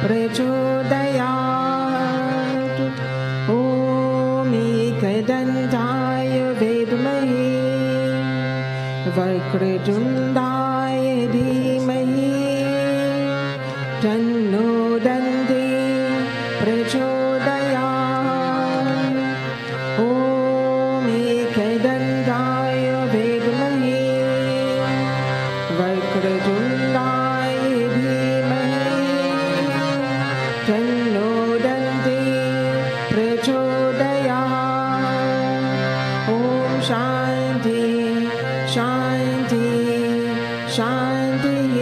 प्रचोदयात्। ॐ एकदन्ताय विद्महे वक्रतुण्डाय धीमहि तन्नो दन्ति प्रचोदयात्। ॐ एकदन्ताय विद्महे वक्रतुण्डाय धीमहि तन्नो दन्ति प्रचोदयात्। ॐ शान्ति शान्ति शान्तिः।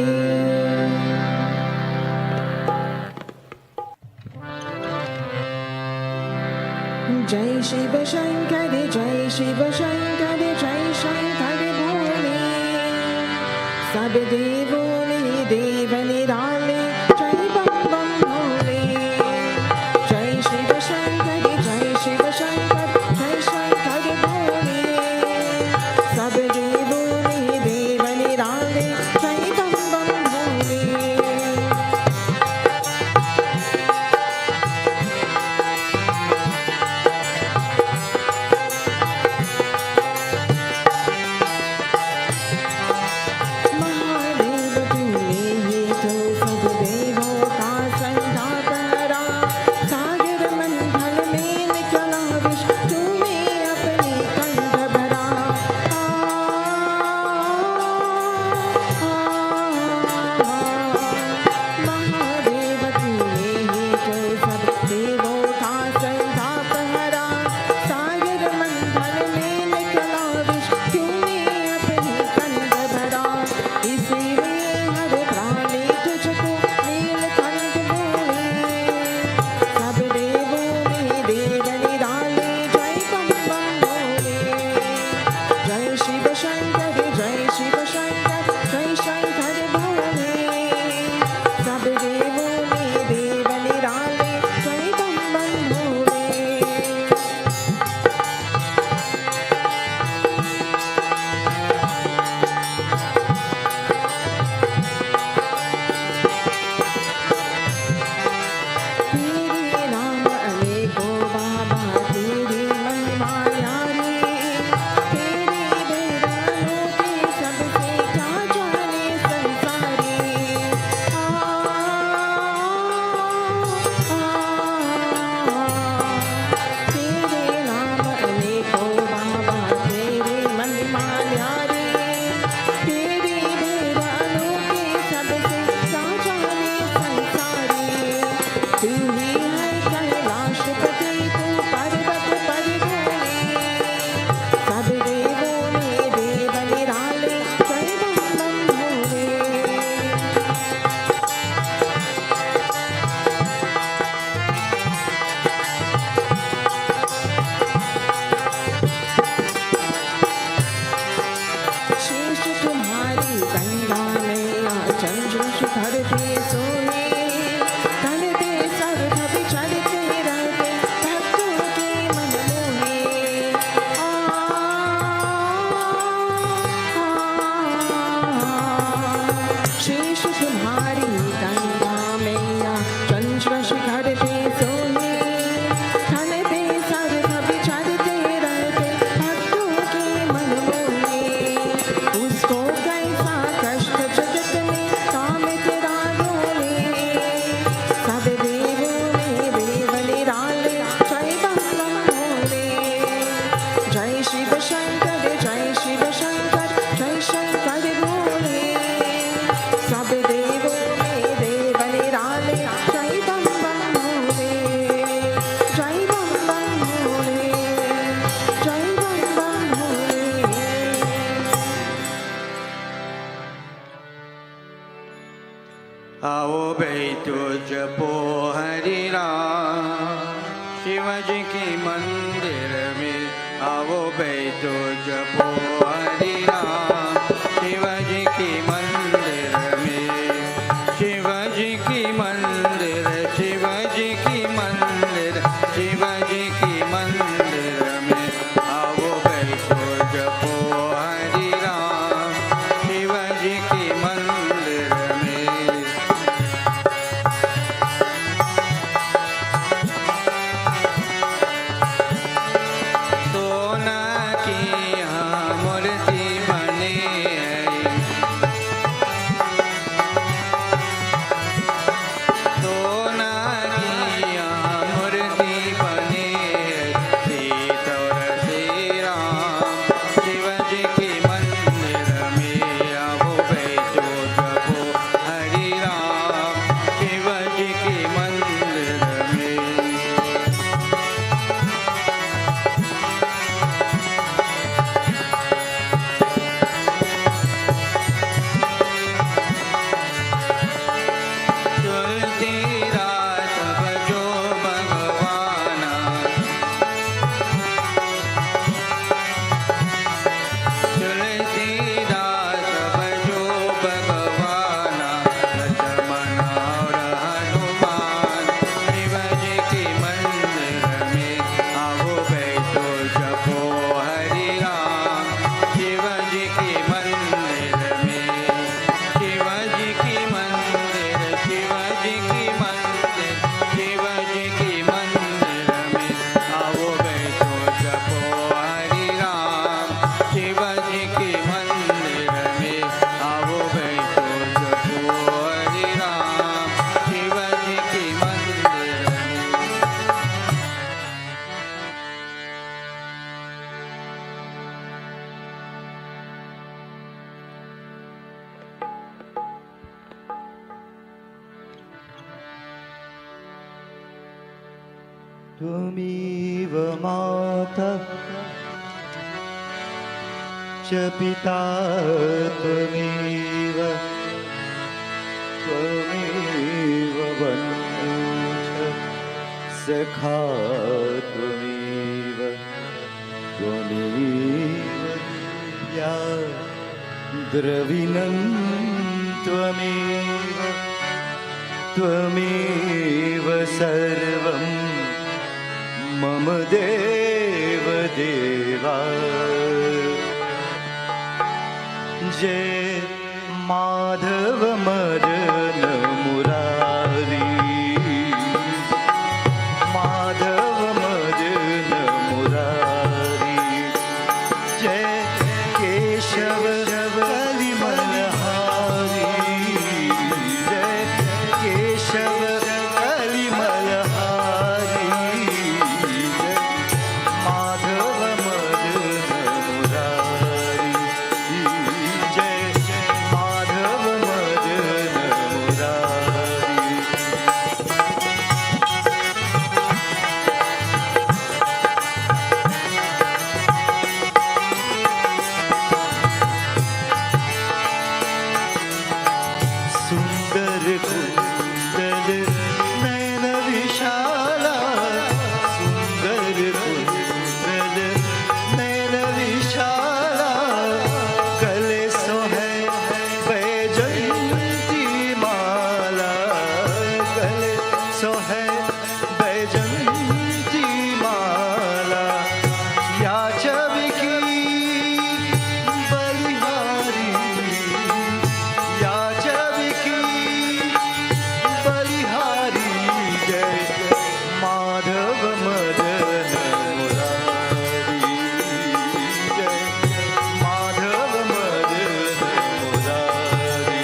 जय शिव शंकर जय शिव शंकर जय शंकर भोले। सब देवों में देव निराले जय बम बम भोले। जय शिव शंकर जय शिव शंकर जय शंकर भोले। सब देवों में देव निराले जय बम बम भोले। महादेव तूने ही तो सब देवों का संघाता। सागर मंथन में निकला विष तूने अपने कंठ भरा। महादेव तूने ही तो सब देवों का संघाता। सागर मंथन में निकला विष तूने अपने कंठ भरा। इसीलिए हर प्राणी तुझको नीलकंठ बोले। सब देवों में देव निराले जय बम बम भोले। जय शिव शंकर जय शिव शंकर जय शंकर भोले। सब देवों में देव निराले जय बम बम भोले। तेरे नाम अनेकों बाबा तेरी महिमा न्यारी। तेरे बेरानों के सबसे क्या जाने संसारी। तेरे नाम अनेकों बाबा तेरी महिमा न्यारी। तेरे बेरानों के सबसे क्या जाने संसारी। तू ही है कैलाशपति तू पर्वत पर डोले। सब देवों में देव निराले जय बम बम भोले। शेष तुम्हारी गंगा मैया चंद्र शिखर पे सोए। तन पे सर्वध चढ़ते रहते भक्तों के मन मोहे। शेष तुम्हारी गंगा मैया चंद्र शिखर पे सोए। तन पे सर्वध चढ़ते रहते भक्तों के मन मोहे। उसको कैसा कष्ट जगत में काम तेरा डोले। सब देवों में देव निराले जय बम बम भोले। जय शिव शंकर जय शिव शंकर जय शंकर भोले। सब देवों में देव निराले जय बम बम भोले। जय बम बम भोले। जय बम बम भोले। आओ बैठो जपो हरि नाम शिवजी की मंदिर में। आओ बैठो जपो हरि नाम शिवजी की मंदिर में। शिवजी की मंदिर शिवजी की मंदिर शिवजी की मंदिर में। आओ बैठो जपो हरि नाम शिवजी की मंदिर में। जी की मंदिर, शिव जी की मंदिर में आओ बैठो जपो हरि राम। शिव जी की मंदिर में आओ बैठो जपो हरि राम। शिव जी की मंदिर में। त्वमेव माता च पिता त्वमेव बन्धु च सखा त्वमेव या द्रविणं त्वमेव सर्वं मम देव देवा। जय माधव मदन मुरारी, माधव मदन मुरारी। जय केशव कलिमलहारी, जय केशव कलिमलहारी। माधव मदन मुरारी, जय माधव मदन मुरारी। सुंदर कुंडल नयन विशाला, सुंदर कुंडल नयन विशाला। गले सोहे बैजंती माला, गले सोहे बैजंती माला। या चविकी बलिहारी, या चविकी बलिहारी। जय माधव मदन मुरारी, जय माधव मदन मुरारी।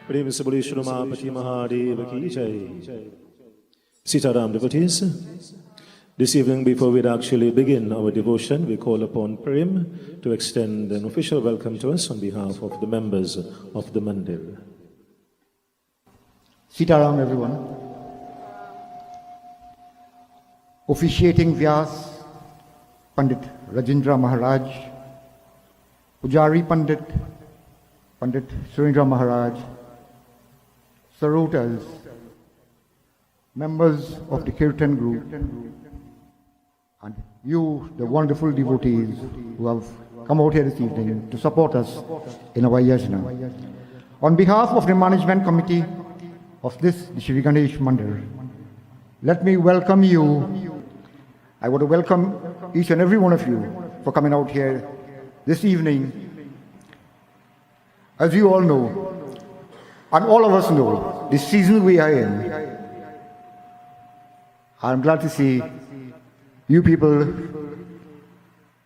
प्रेम से बोले श्री उमापति महादेव की जय. Sitaram devotees, this evening before we actually begin our devotion, we call upon Prem to extend an official welcome to us on behalf of the members of the Mandir. Sitaram everyone. Officiating Vyas, Pandit Rajendra Maharaj, Pujari Pandit, Pandit Surendra Maharaj, Sarotas, members of the Kirtan group, and you, the wonderful devotees who have come out here this evening to support us in our yajna. On behalf of the management committee of this Shri Ganesh Mandir, let me welcome you. I want to welcome each and every one of you for coming out here this evening. As you all know, and all of us know, the season we are in, I'm glad to see you people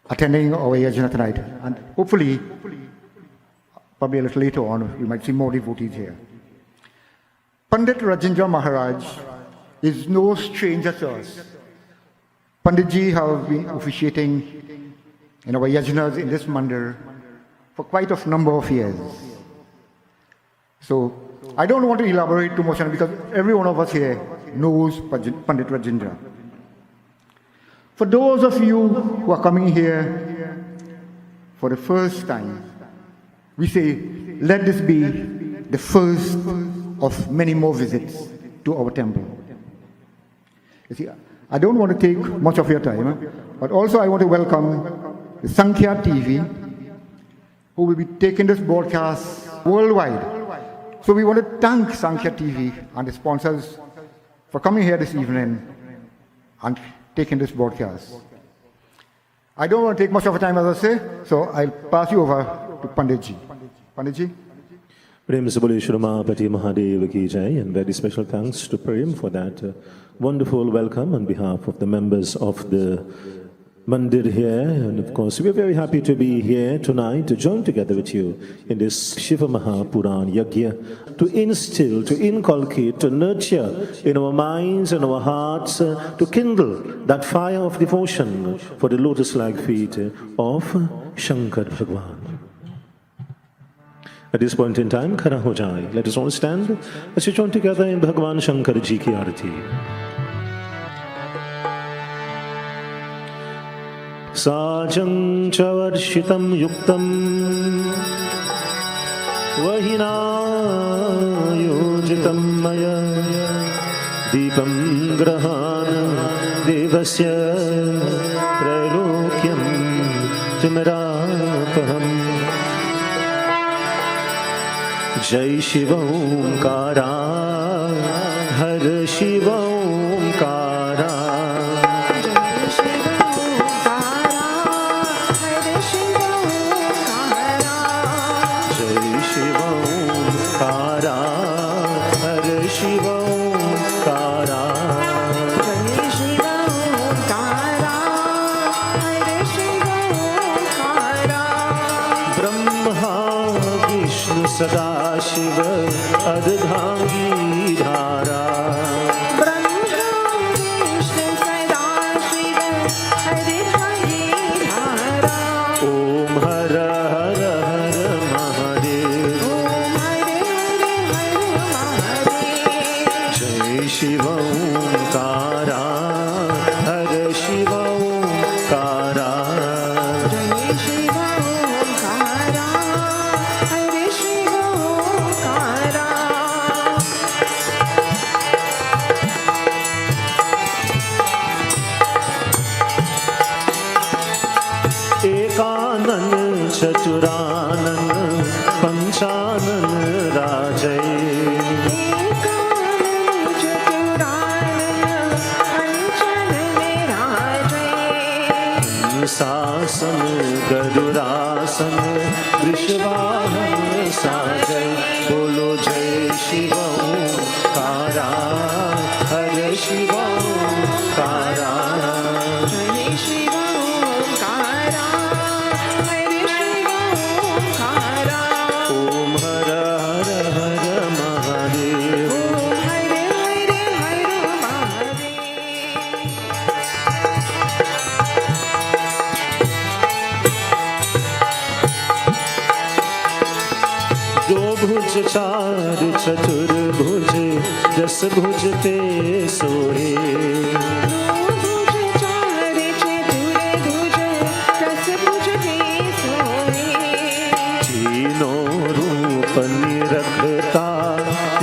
attending our yajna tonight, and hopefully, probably a little later on, we might see more devotees here. Pandit Rajendra Maharaj is no stranger to us. Panditji have been officiating in our yajnas in this mandir for quite a number of years. So I don't want to elaborate too much on it because every one of us here knows Pandit Rajendra. For those of you who are coming here for the first time, we say, let this be the first of many more visits to our temple. You see, I don't want to take much of your time, but also I want to welcome the Sankhya TV, who will be taking this broadcast worldwide. So we want to thank Sankhya TV and the sponsors for coming here this evening and taking this broadcast. I don't want to take much of your time, as I say, so I'll pass you over to Panditji. Panditji? Prem se bole Shri Umapati Mahadev ki jai, and very special thanks to Prem for that wonderful welcome on behalf of the members of the Mandir here. And of course, we are very happy to be here tonight to join together with you in this Shiva Puran Yajna, to instill, to inculcate, to nurture in our minds and our hearts, to kindle that fire of devotion for the lotus-like feet of Shankar Bhagwan. At this point in time, Khara ho jaye. Let us all stand as we join together in Bhagwan Shankar Ji ki Aarati. Sajang chavarshitam yuktam vahinayojitam maya deepam grahana devasya pralokyam timarapaham. Jai Shiva Omkara, Har Shiva Omkara. Jai Shiva Omkara, Har Shiva Omkara. Jai Shiva Omkara, Har Shiva Omkara. Brahma Vishnu Sada Shiv Ardhangi Dhara. Brahma Vishnu Sada Shiv Ardhangi Dhara. Om Hara Hara Hara Mahadev. Om Hare Hare Hare Mahadev. Jai Shiva Omkara, Hare Shiva Omkara. Jai Shiva Omkara, Hare Shiva Omkara. Ekanan Chaturanand Panchanan Rajay. Ekanan Chaturanand Panchanan Rajay. Sasan Gadurasan Vrishvahan Sajay. Bolo Jai Shiva Omkara, Hare Shiva Omkara. Jai Shiva Omkara, Hare Shiva Omkara. Om Hara Hara Hara चार चतुर्भुज जस भुजते सोहे। तीनों रूप निरखता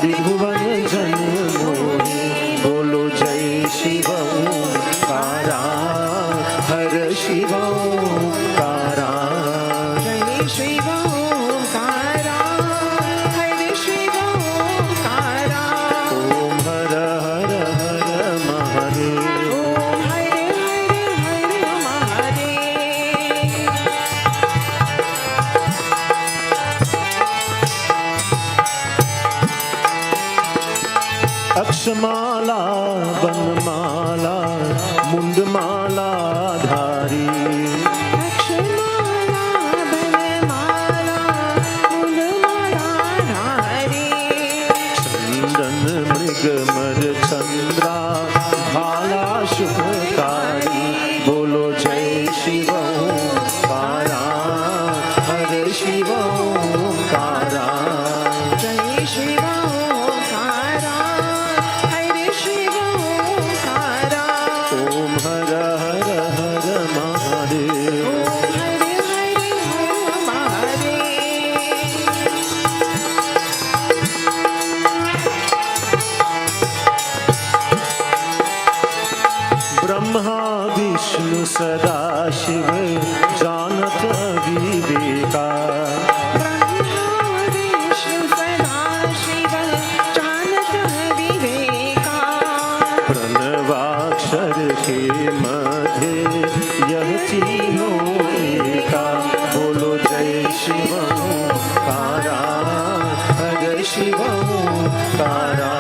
त्रिभुवन जन मोहे। बोलो जय शिव ओंकारा, हर शिव ओंकारा। जय शिव ओंकारा, हर शिव ओंकारा। ओम हर हर हर महादेव। ओम हर हर हर महादेव। अक्षमाला बनमाला मुंडमाला धारी। अक्षमाला बनमाला फूलमाला धारी। चंदन मृगमर चंद्रा भाला शुभकारी। बोलो जय शिव ओंकारा, हर शिव ओंकारा। जय शिव ओंकारा, हर शिव ओंकारा। ओम हर हर हर महादेव। ओम हर हर हर महादेव। ब्रह्मा विष्णु सदा शिव जानत विवेका। ब्रह्मा विष्णु सदा शिव जानत विवेका। प्रणवाक्षर के मध्य यह तीनों एका। बोलो जय शिव ओंकारा, हर शिव ओंकारा।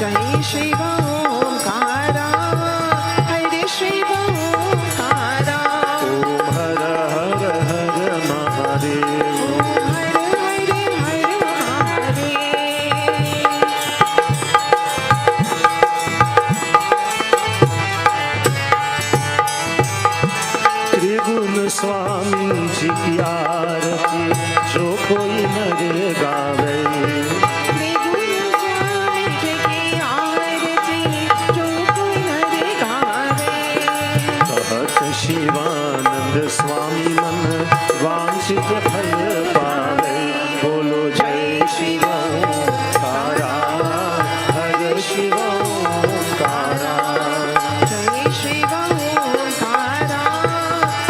जय शिव ओंकारा, हर शिव ओंकारा। ओम हर हर हर महादेव। ओम हर हर हर महादेव। त्रिगुण स्वामी जी की आरती जो कोई नर गावे। त्रिगुण स्वामी जी की आरती जो कोई नर गावे। कहत शिवानंद स्वामी मन वांछित फल पावे। बोलो जय शिव ओंकारा, हर शिव ओंकारा। जय शिव ओंकारा,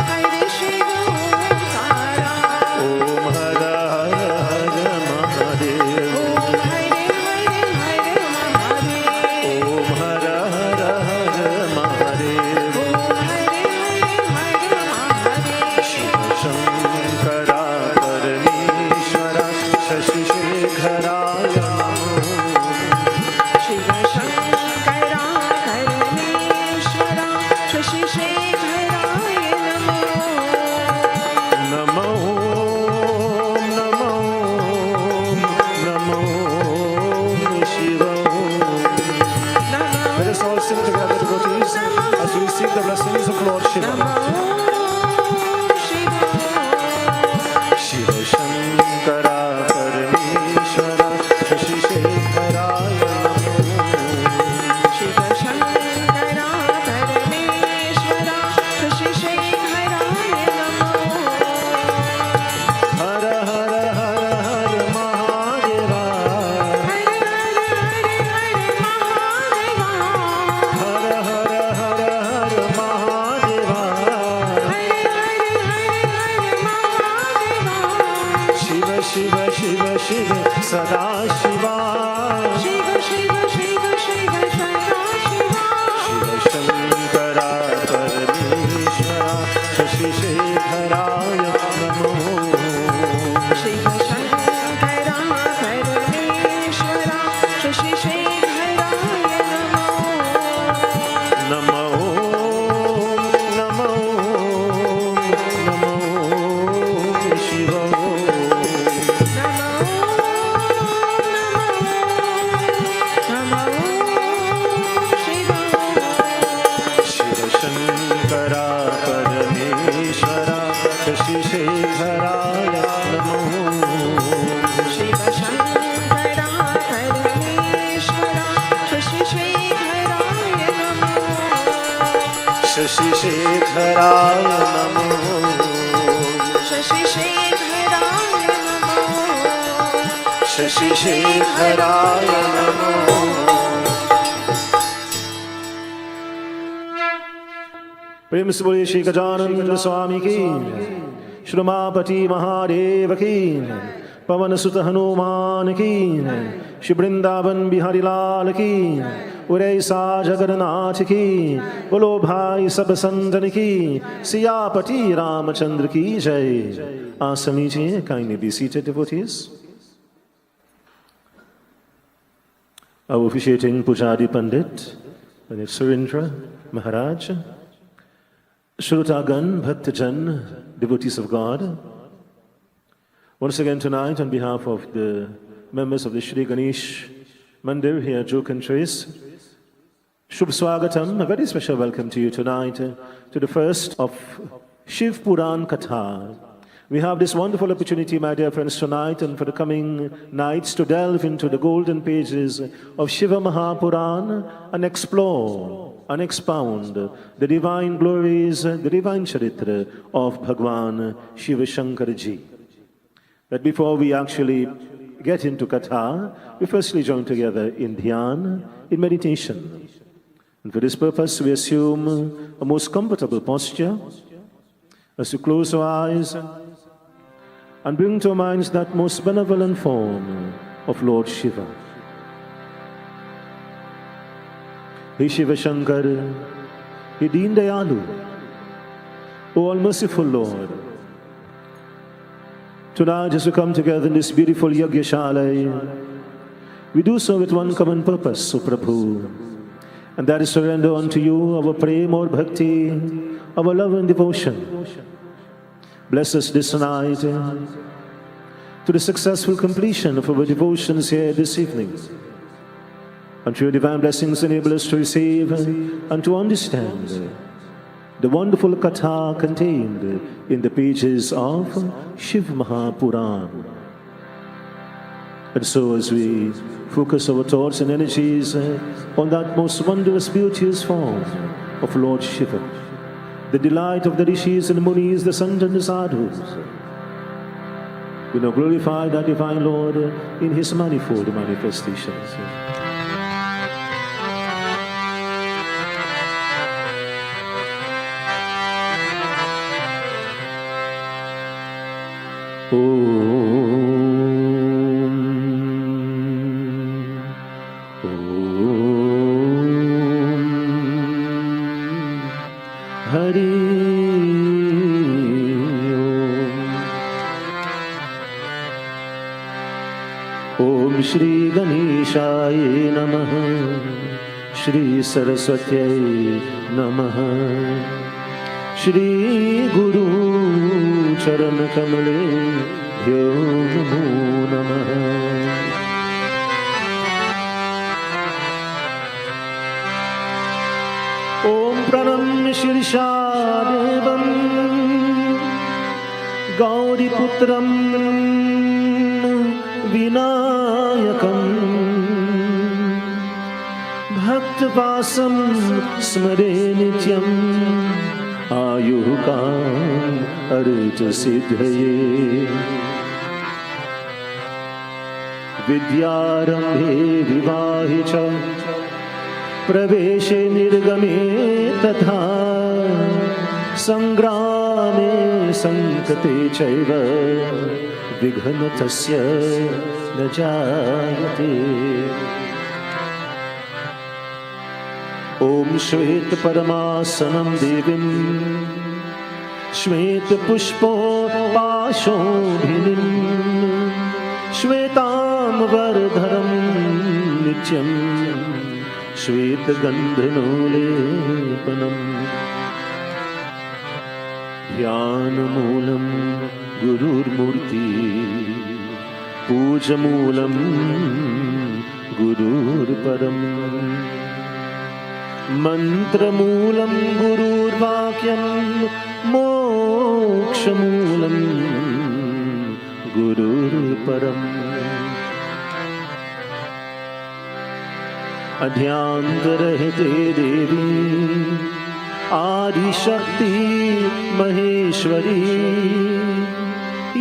हर शिव ओंकारा। ओम हर हर हर महादेव। ओम हर हर हर महादेव। ओम हर हर हर महादेव। ओम हर हर हर महादेव। शिव शंकरा परमेश्वरा शशि शेखराय नमो। शिव शंकरा परमेश्वरा शशि शेखराय नमो। Namo Namo Namo Shiv. Let us all sing together, devotees, as we receive the blessings of Lord Shiva. Shiv Shankara परमेश्वरा शशि शेखराय नमो। शिव शंकरा परमेश्वरा शशि शेखराय नमो। हर हर हर हर महादेवा। हर हर हर हर महादेवा। हर हर हर हर महादेवा। हर हर हर हर महादेवा। शिव शिव शिव शिव सदा शिवा। शिव शिव शिव शिव सदा शिवा। शिव शंकरा परमेश्वरा शशि शेखराय नमो। शिव शंकरा परमेश्वरा शशि शेखराय नमो। नमो नमो नमो शिव। शिव शंकरा परमेश्वरा शशि शेखराय नमो। शिव शंकरा शशिशेखराय नमो शशिशेखराय नमो शशिशेखराय नमो प्रेम से बोलिए श्री गजानन स्वामी की श्री उमापति महादेव की पवन सुत हनुमान की श्री वृंदावन बिहारी लाल की उड़ैसा जगन्नाथ की बोलो भाई सब संतन की सियापति रामचंद्र की जय। आसन लीजिए, kindly be seated, devotees. Our officiating Pujari Pandit, Pandit Surendra Maharaj, Shrotagan, Bhaktajan, devotees of God. Once again tonight, on behalf of the members of the Shri Ganesh Mandir here at Jokan Trace, Shubh Swagatam, a very special welcome to you tonight to the first of Shiv Puran Katha. We have this wonderful opportunity, my dear friends, tonight and for the coming nights to delve into the golden pages of Shiva Mahapuran and explore and expound the divine glories, the divine charitra of Bhagwan Shiva Shankar Ji. But before we actually get into Katha, we firstly join together in Dhyan, in meditation. And for this purpose, we assume a most comfortable posture as we close our eyes and bring to our minds that most benevolent form of Lord Shiva. He Shiva Shankar, He Deen Dayalu, O all-merciful Lord. Tonight, as we come together in this beautiful Yagyashala, we do so with one common purpose, O Prabhu, and that is surrender unto you our prema or bhakti, our love and devotion. Bless us this night to the successful completion of our devotions here this evening. And through your divine blessings, enable us to receive and to understand the wonderful katha contained in the pages of Shiv Mahapuran. And so as we focus our thoughts and energies on that most wondrous, beauteous form of Lord Shiva, the delight of the rishis and munis, the sants and the sadhus, we now glorify that divine Lord in His manifold manifestations. Shri Ganeshaya Namaha, Shri Saraswatyai Namaha, Shri Guru Charan Kamale Bhyo Namo Namaha. Om Pranam Shirsha Devam Gauri Putram Vinayakam Bhaktavasam Smare Nityam Ayuhukam Arita Siddhaye Vidyarambhe Vivahicha Praveshe Nirgame Tatha Sangrame Sankate Chaiva Vighanatasya न जायते। ओम श्वेत परमासनं देवीं श्वेत पुष्पोपाशोभिनीं श्वेतांबरधरं नित्यं श्वेत गन्धनोलेपनं ध्यानमूलं गुरुर्मूर्ति पूजमूलं गुरुर्परम् मन्त्रमूलं गुरुर्वाक्यं मोक्षमूलं गुरुर्परम् अध्यान्तरहिते देवी आदिशक्ति महेश्वरी,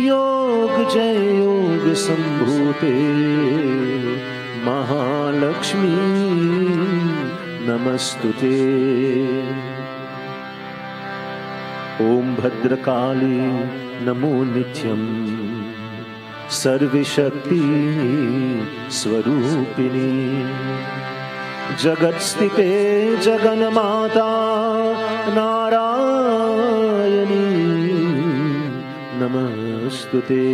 योग जय योग संभूते, महालक्ष्मी नमस्तुते। ओम भद्रकाली नमो नित्यं, सर्वशक्ति स्वरूपिणी, जगत्स्थिते जगन्माता नारायणी नमस्तुते।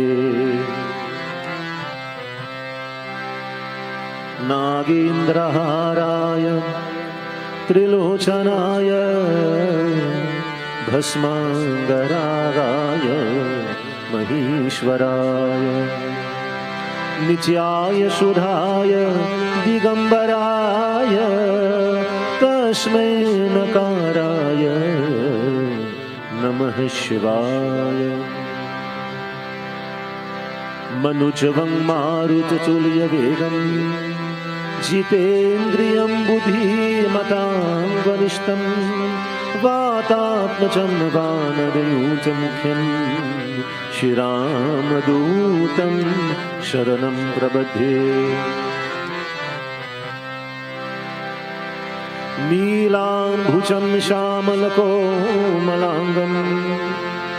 नागेन्द्रहाराय त्रिलोचनाय भस्मांगरागाय महेश्वराय, नित्याय शुद्धाय दिगंबराय, तस्मै नकाराय नमः शिवाय। मनुजवं मारुततुल्यवेगं, जितेन्द्रियं बुद्धिमतां वरिष्ठं, वातात्मजं वानरयूथमुख्यं, श्रीरामदूतं शरणं प्रपद्ये। नीलाम्भुजं श्यामलकोमलाङ्गं,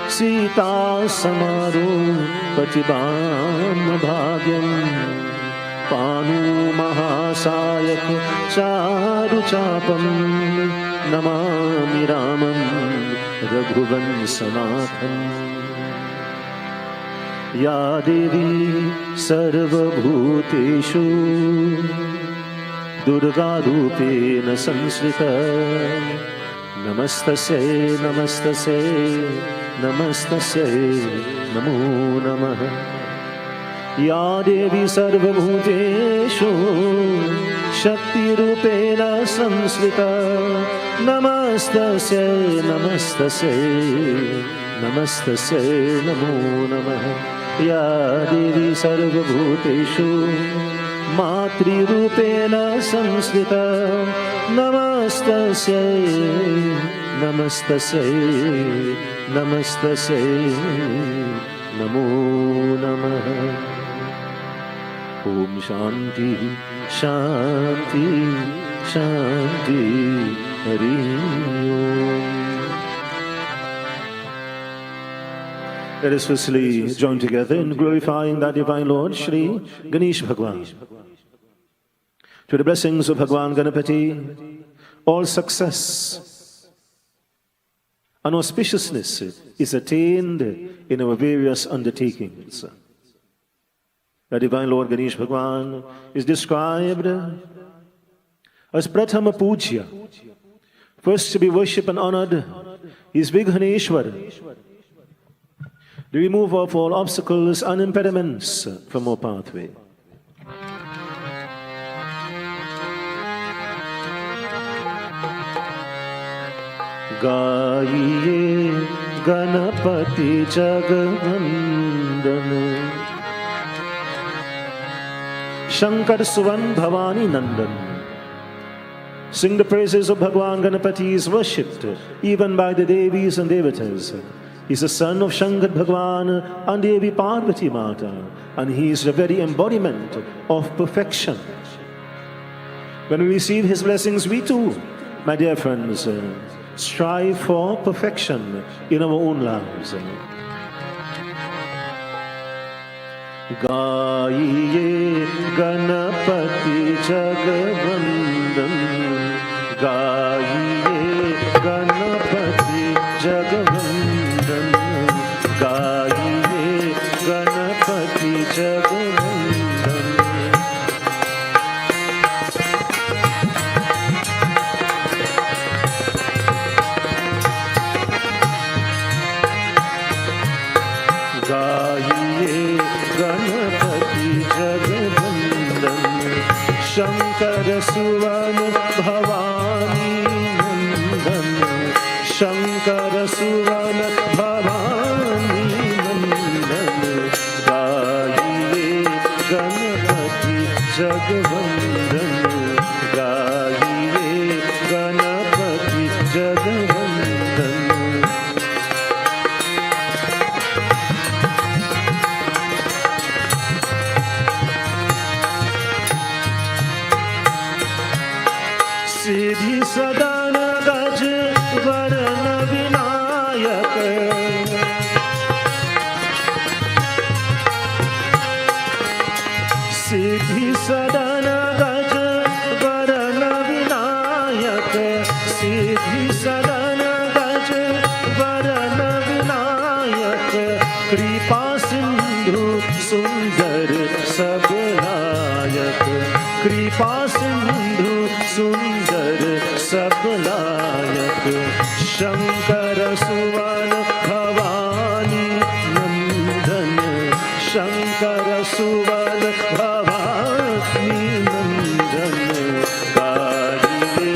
सीतासमारोपतिभाग्यं, पाणुमहासायक चारुचापं, नमामि रामं रघुवंशनाथम्। या देवी सर्वभूतेषु दुर्गारूपेण संश्रिता, नमस्तस्यै नमस्तस्यै नमस्तस्यै नमो नमः। या देवी सर्वभूतेषु शक्तिरूपेण संश्रिता, नमस्तस्यै नमस्तस्यै नमस्तस्यै नमो नमः। या देवी सर्वभूतेषु मातृरूपेण संश्रिता, नमस्तस्यै नमस्तस्यै नमस्तस्यै नमो नमः। ओम शांति शांति शांति, हरि ओम। Let us firstly join together in glorifying that divine Lord, Shri Ganesh Bhagwan. To the blessings of Bhagwan Ganapati, all success and auspiciousness is attained in our various undertakings. The divine Lord Ganesh Bhagwan is described as Prathama Pujya, first to be worshipped and honored. He is Vighaneshwar, the remover of all obstacles and impediments from our pathway. गाइए Ganpati जगवंदन, Shankar Suvan Bhavani Nandan. Sing the praises of Bhagwan Ganapati. Is worshipped even by the Devis and Devatas. He is the son of Shankar Bhagwan and Devi Parvati Mata, and he is the very embodiment of perfection. When we receive his blessings, we too, my dear friends, strive for perfection in our own lives. गाइए गणपति जगवंदन, गाइए गणपति जगवंदन, गाइए गणपति जगवंदन। गाइए गणपति जगवंदन, शंकर सुवन भवानी नंदन, शंकर सुवन भवानी नंदन। गाइए गणपति जगवंदन, गाइए गणपति जगवंदन। सिद्धि सदन गज वरण विनायक सिद्धि सदन गज वरण विनायक सिद्धि सदन गज वरण विनायक कृपा सिंधु सुंदर सब लायक कृपा सिंधु सुंदर सब लायक शंकर सुवन भवानी नंदन शंकर सुवन भवानी नंदन गाइए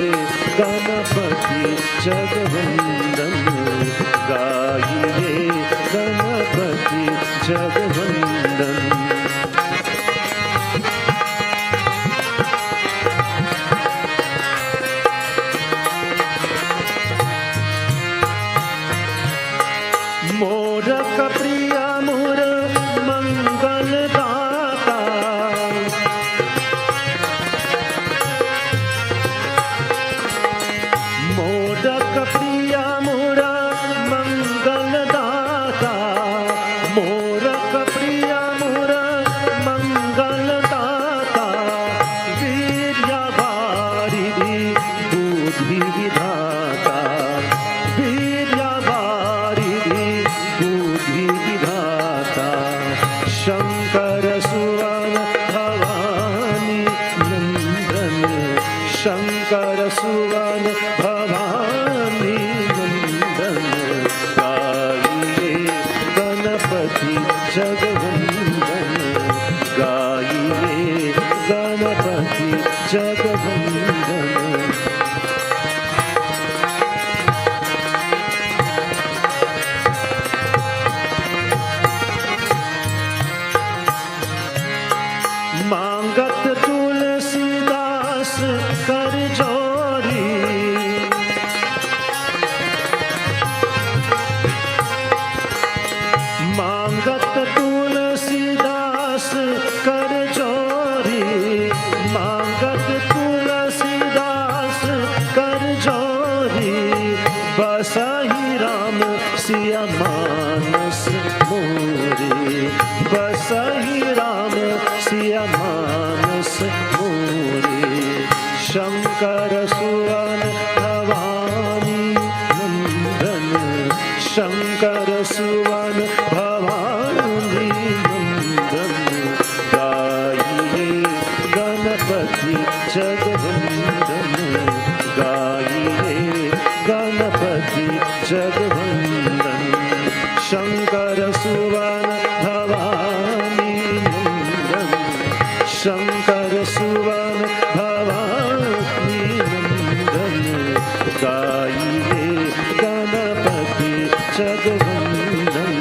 गणपति जगवंदन गाइए गणपति जगवंदन मोदक प्रिय मुर मंगल दाता मोदक प्रिय मुर मंगल दाता मोदक प्रिय मुर मंगल दाता वीर्यवारिधि बुद्धि विधाता वीर्यवारिधि बुद्धि विधाता शंकर सुवन भवानी नंदन शंकर सुवन भवानी नंदन गाइए गणपति जगवंदन गाइए गणपति जगवंदन मांगत तुलसीदास कर जोरी मांगत तुलसीदास कर जोरी मांगत तुलसीदास कर जोरी बसहि राम सिया मानस मोरी बसहि राम सिया मानस मोरे शंकर सुवन भवानी नंदन शंकर सुवन भवानी नंदन गाइए गणपति जगवंदन गाइए गणपति जगवंदन शंकर सुवन भवानी नंदन शंकर सुवन भवानी नंदन गाइए गणपति जगवंदन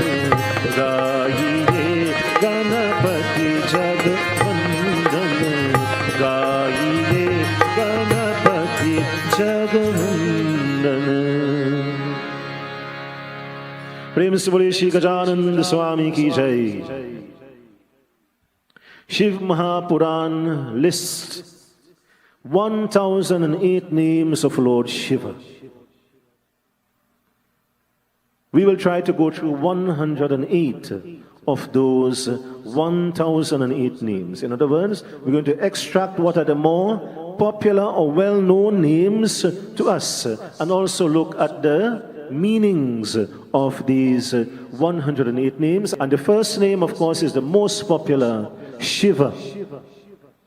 गाइए गणपति जगवंदन गाइए गणपति जगवंदन प्रेम से बोले श्री गजानंद स्वामी की जय। Shiv Mahapuran lists 1008 names of Lord Shiva. We will try to go through 108 of those 1008 names. In other words, we're going to extract what are the more popular or well-known names to us and also look at the meanings of these 108 names. And the first name, of course, is the most popular, Shiva.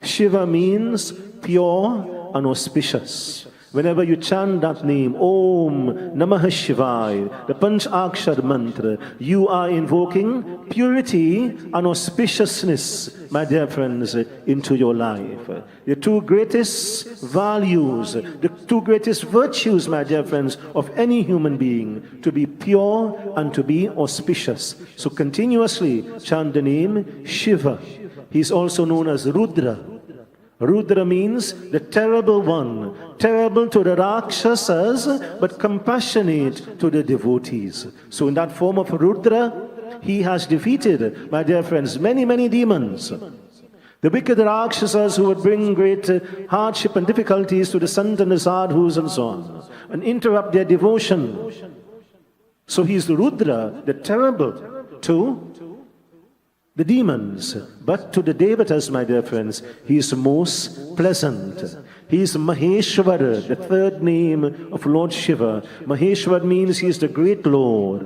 Shiva means pure and auspicious. Whenever you chant that name, Om Namah Shivaya, the Panch Akshar mantra, you are invoking purity and auspiciousness, my dear friends, into your life. The two greatest values, the two greatest virtues, my dear friends, of any human being, to be pure and to be auspicious. So continuously chant the name Shiva. He is also known as Rudra. Rudra means the terrible one, terrible to the Rakshasas, but compassionate to the devotees. So in that form of Rudra, he has defeated, my dear friends, many, many demons. The wicked Rakshasas who would bring great hardship and difficulties to the Sant and the Sadhus and so on, and interrupt their devotion. So he is the Rudra, the terrible, to the demons. But to the Devatas, my dear friends, he is most pleasant. He is Maheshwara, the third name of Lord Shiva. Maheshwar means he is the great Lord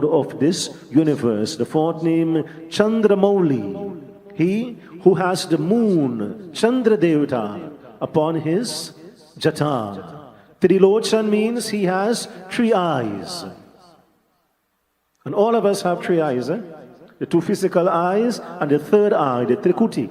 of this universe. The fourth name, Chandramauli. He who has the moon, Chandra Devata, upon his jata. Trilochan means he has 3 eyes. And all of us have 3 eyes. The 2 physical eyes and the third eye, the Trikuti.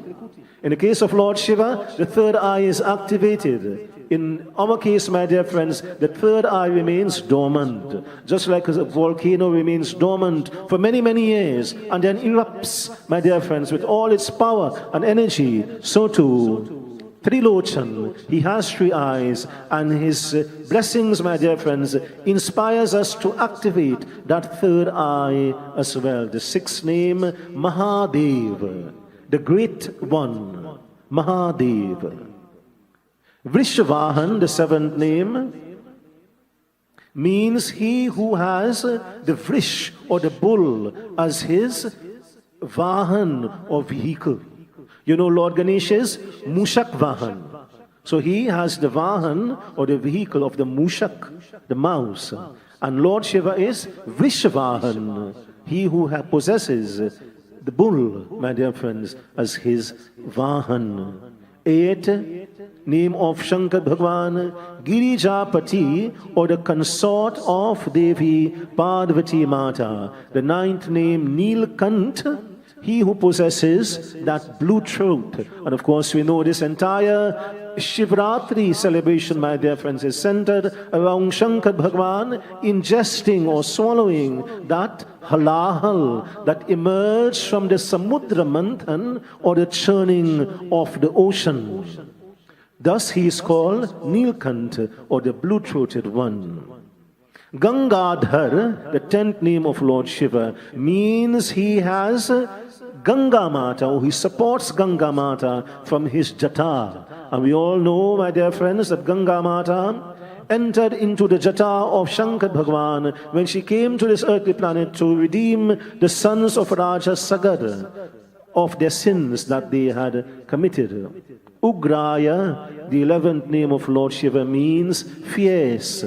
In the case of Lord Shiva, the third eye is activated. In our case, my dear friends, the third eye remains dormant. Just like a volcano remains dormant for many, many years and then erupts, my dear friends, with all its power and energy. So too, Trilochan, he has 3 eyes, and his blessings, my dear friends, inspires us to activate that third eye as well. The 6th name, Mahadev, the great one, Mahadev. Vrishavahan, the 7th name, means he who has the Vrish or the bull as his Vahan or vehicle. You know, Lord Ganesh is Mushak Vahan. So he has the Vahan or the vehicle of the Mushak, the mouse. And Lord Shiva is Vrishavahan, he who possesses the bull, my dear friends, as his Vahan. 8th name of Shankar Bhagwan, Girijapati, or the consort of Devi Parvati Mata. The 9th name, Nilkant, he who possesses that blue throat. And of course, we know this entire Shivratri celebration, my dear friends, is centered around Shankar Bhagwan ingesting or swallowing that halahal that emerged from the Samudra Manthan or the churning of the ocean. Thus he is called Nilkant or the blue-throated one. Gangadhar, the 10th name of Lord Shiva, means he has Ganga Mata, or he supports Ganga Mata from his jata. And we all know, my dear friends, that Ganga Mata entered into the jata of Shankar Bhagwan when she came to this earthly planet to redeem the sons of Raja Sagad of their sins that they had committed. Ugraya, the 11th name of Lord Shiva, means fierce.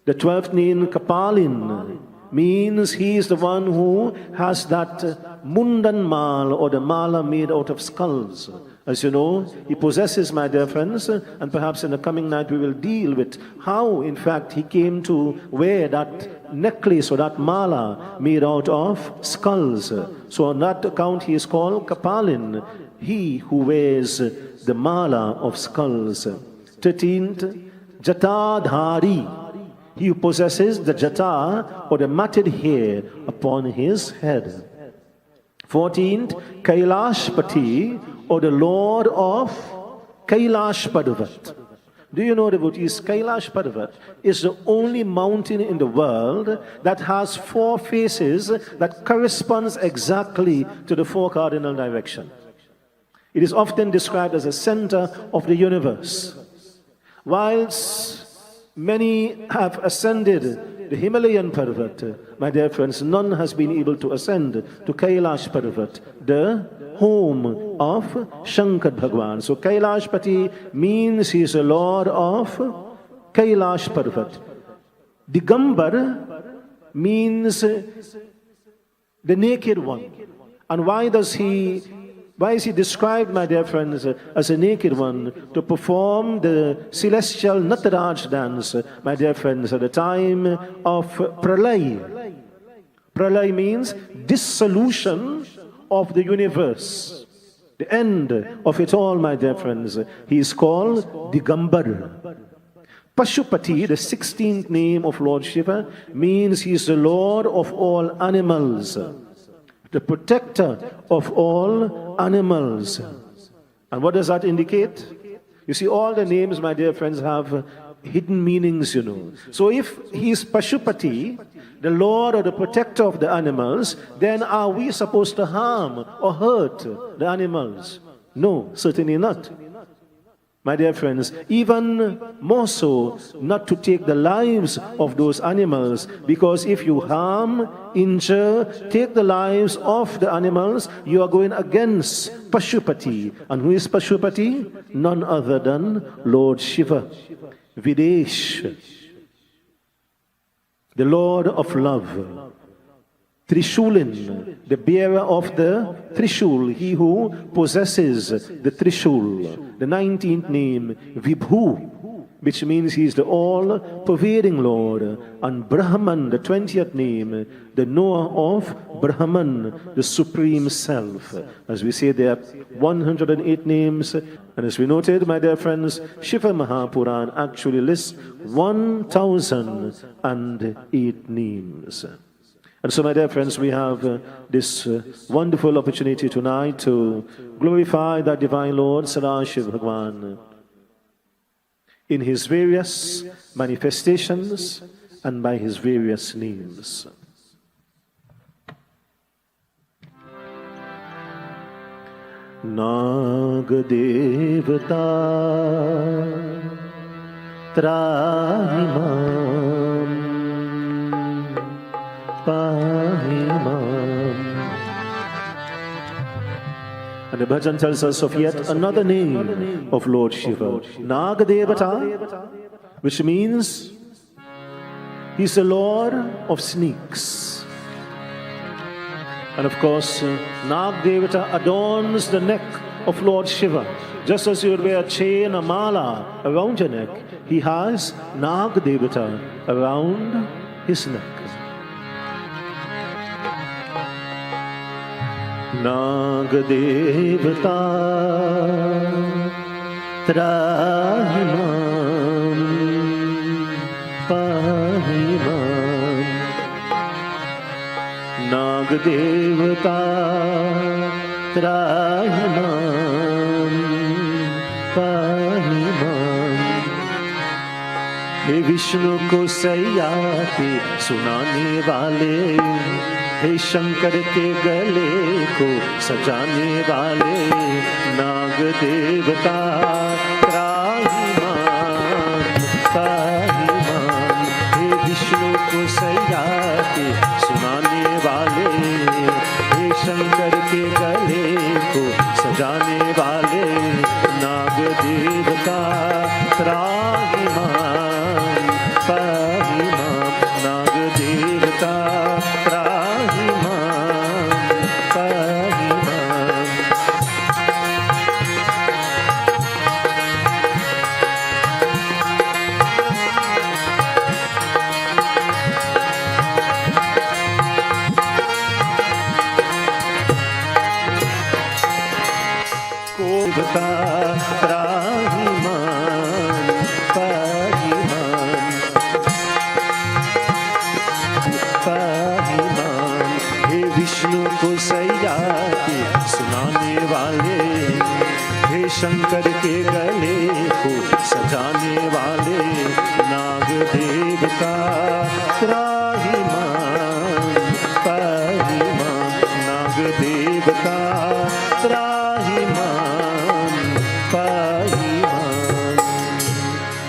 The 12th name, Kapalin, means he is the one who has that Mundan Mal, or the mala made out of skulls. As you know, he possesses, my dear friends, and perhaps in the coming night we will deal with how, in fact, he came to wear that necklace or that mala made out of skulls. So on that account he is called Kapalin, he who wears the mala of skulls. 13th, Jatadhari, he who possesses the jata or the matted hair upon his head. 14th, Kailashpati, or the Lord of Kailash Parvat. Do you know, devotees, Kailash Parvat is the only mountain in the world that has 4 faces that corresponds exactly to the 4 cardinal directions. It is often described as a center of the universe. Whilst many have ascended the Himalayan Parvat, my dear friends, none has been able to ascend to Kailash Parvat, the home of Shankar Bhagwan. So Kailashpati means he is a lord of Kailash Parvat. Digambar means the naked one. And why is he described, my dear friends, as a naked one? To perform the celestial Nataraj dance, my dear friends, at the time of Pralay. Pralay means dissolution of the universe, the end of it all, my dear friends. He is called Digambar. Pashupati, the 16th name of Lord Shiva, means he is the Lord of all animals, the protector of all animals. And what does that indicate? You see, all the names, my dear friends, have hidden meanings, So if he is Pashupati, the Lord or the protector of the animals, then are we supposed to harm or hurt the animals? No, certainly not. My dear friends, even more so, not to take the lives of those animals, because if you harm, injure, take the lives of the animals, you are going against Pashupati. And who is Pashupati? None other than Lord Shiva, Videsh, the Lord of love. Trishulin, the bearer of the Trishul, he who possesses the Trishul. The 19th name, Vibhu, which means he is the all-pervading Lord. And Brahman, the 20th name, the knower of Brahman, the Supreme Self. As we say, there are 108 names. And as we noted, my dear friends, Shiva Mahapuran actually lists 1,008 names. And so, my dear friends, we have this wonderful opportunity tonight to glorify that Divine Lord, Sadashiv Bhagwan, in his various manifestations and by his various names. Nagadevata Trahimam And the bhajan tells us of yet another name of Lord Shiva, Nagadevata, which means he's the Lord of snakes. And of course, Nagadevata adorns the neck of Lord Shiva. Just as you would wear a chain, a mala around your neck, he has Nagadevata around his neck. Nagadevata Trahimam Pahimam Nagadevata Trahimam Pahimam He Vishnu ko sayyati sunane wale हे शंकर के गले को सजाने वाले नाग देवता त्राहिमाम पाहिमाम हे विष्णु को सयाते सुनाने वाले हे शंकर के गले को सजाने वाले नाग देवता त्राहिमाम पाहिमाम नाग देवता शंकर के गले को सजाने वाले नाग देवता त्राहिमाम पाहिमाम नाग देवता त्राहिमाम पाहिमाम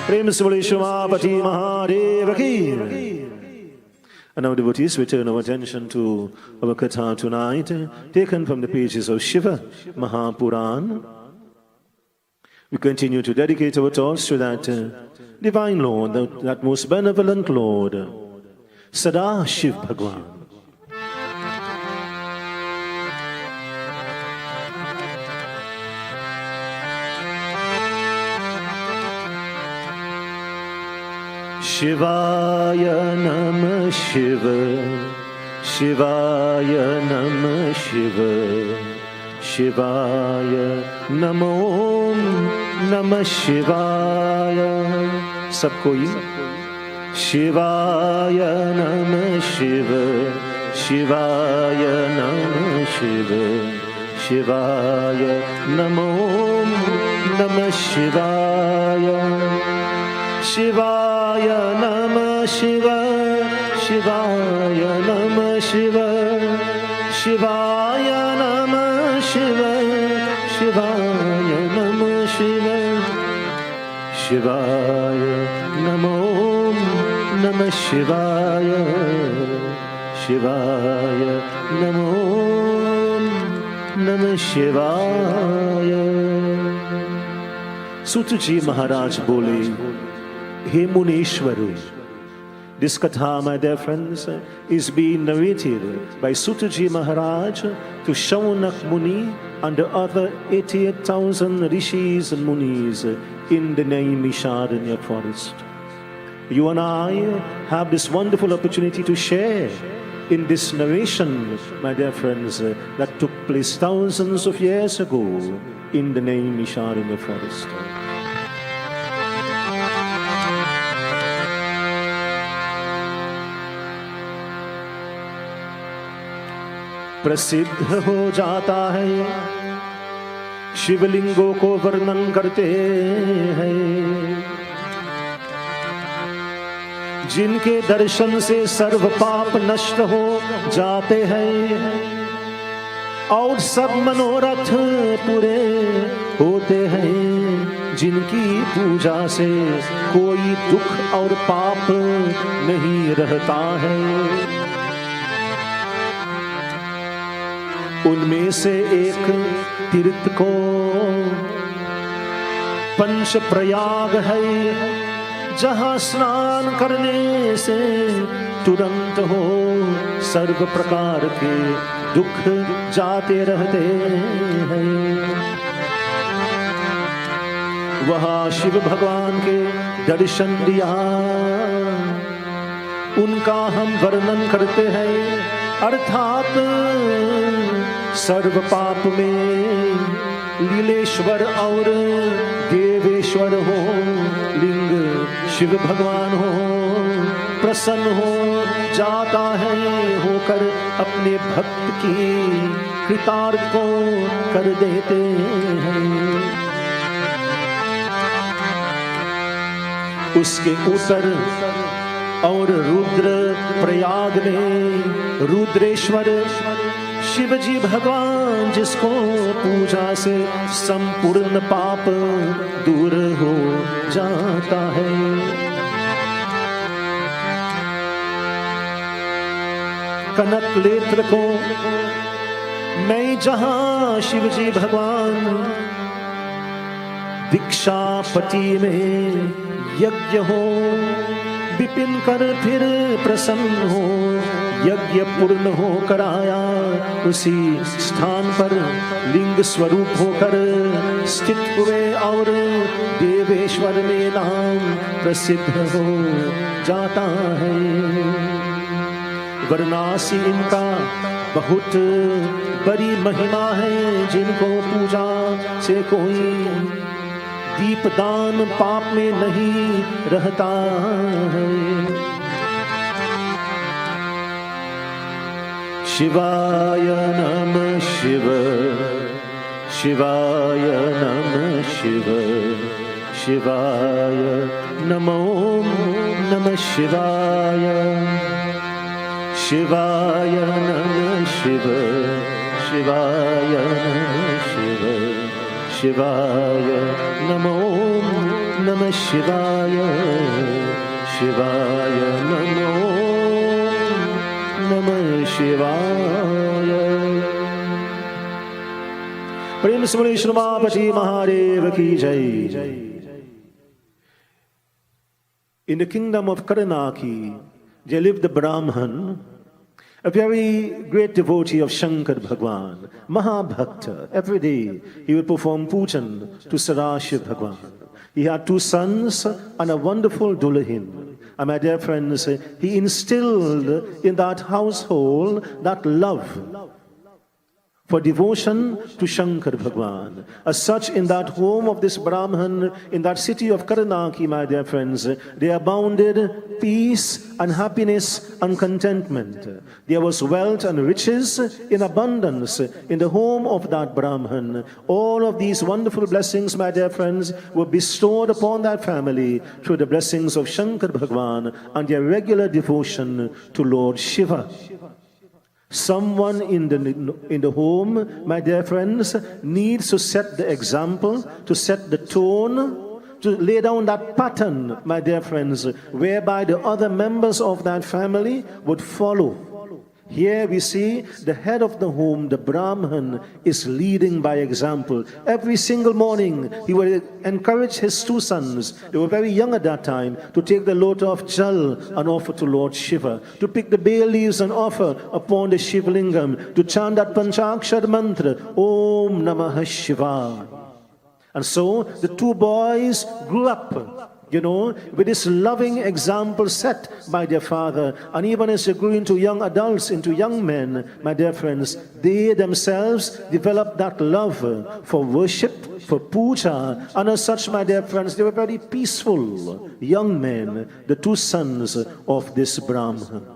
प्रेम से बोले शिवापति महादेव की। And now, devotees, we turn our attention to our katha tonight, taken from the pages of Shiva Mahapuran. We continue to dedicate our thoughts to that Divine Lord, that most benevolent Lord, Sadashiv Bhagwan. Shivaya Namah Shiva, Shivaya Namah Shiva, Shivaya Namo Namah Shivaya. सब कोई Shivaya Namah Shiva, Shivaya Namah Shiva, Shivaya Namo Namah Shivaya. Shivaya Namah Shiva, Shivaya Namah Shiva, Shivaya Namah Shiva, Shivaya Namah Shiva, Shivaya Namo Namah Shivaya, Shivaya Namo Namah Shivaya. Sutaji Maharaj bole, He Muneshwaru. This katha, my dear friends, is being narrated by Sutaji Maharaj to Shaunak Muni and the other 88,000 rishis and munis in the Naimisharanya forest. You and I have this wonderful opportunity to share in this narration, my dear friends, that took place thousands of years ago in the Naimisharanya forest. प्रसिद्ध हो जाता है शिवलिंगों को वर्णन करते हैं जिनके दर्शन से सर्व पाप नष्ट हो जाते हैं और सब मनोरथ पूरे होते हैं जिनकी पूजा से कोई दुख और पाप नहीं रहता है उनमें से एक तीर्थ को पंच प्रयाग है जहां स्नान करने से तुरंत हो सर्व प्रकार के दुख जाते रहते हैं वहां शिव भगवान के दर्शन दिया उनका हम वर्णन करते हैं अर्थात सर्व पाप में लीलेश्वर और देवेश्वर हो लिंग शिव भगवान हो प्रसन्न हो जाता है होकर अपने भक्त की कृतार्थ को कर देते हैं उसके उत्तर और रुद्र प्रयाग में रुद्रेश्वर शिवजी भगवान जिसको पूजा से संपूर्ण पाप दूर हो जाता है कनक लेत्र को मैं जहां शिवजी भगवान दीक्षापति में यज्ञ हो विपिन कर फिर प्रसन्न हो यज्ञ पूर्ण होकर आया उसी स्थान पर लिंग स्वरूप होकर स्थित हुए और देवेश्वर में नाम प्रसिद्ध हो जाता है वर्णासी इनका बहुत बड़ी महिमा है जिनको पूजा से कोई दीपदान पाप में नहीं रहता है शिवाय नमः शिव शिवाय नमः शिव शिवाय नमो नमः शिवाय शिवाय नमः शिव शिवाय नमः शिव शिवाय नमो नमः शिवाय शिवाय नमो नमः शिवाय प्रेम से बोलिए श्रीमापति महादेव की जय In the kingdom of Karanaki, there lived the Brahman, a very great devotee of Shankar Bhagwan, Mahabhakta. Every day he would perform pujan to Sarashiv Bhagwan. He had 2 sons and a wonderful dulahin. And my dear friends, he instilled in that household that love for devotion to Shankar Bhagwan. As such, in that home of this Brahman, in that city of Karanaki, my dear friends, there abounded peace and happiness and contentment. There was wealth and riches in abundance in the home of that Brahman. All of these wonderful blessings, my dear friends, were bestowed upon that family through the blessings of Shankar Bhagwan and their regular devotion to Lord Shiva. Someone in the home, my dear friends, needs to set the example, to set the tone, to lay down that pattern, my dear friends, whereby the other members of that family would follow. Here we see the head of the home, the Brahman, is leading by example. Every single morning, he would encourage his two sons, they were very young at that time, to take the lota of jal and offer to Lord Shiva, to pick the bay leaves and offer upon the Shivlingam, to chant that Panchakshar mantra, Om Namah Shivaya. And so the two boys grew up, with this loving example set by their father. And even as they grew into young adults, into young men, my dear friends, they themselves developed that love for worship, for puja. And as such, my dear friends, they were very peaceful young men, the two sons of this Brahman.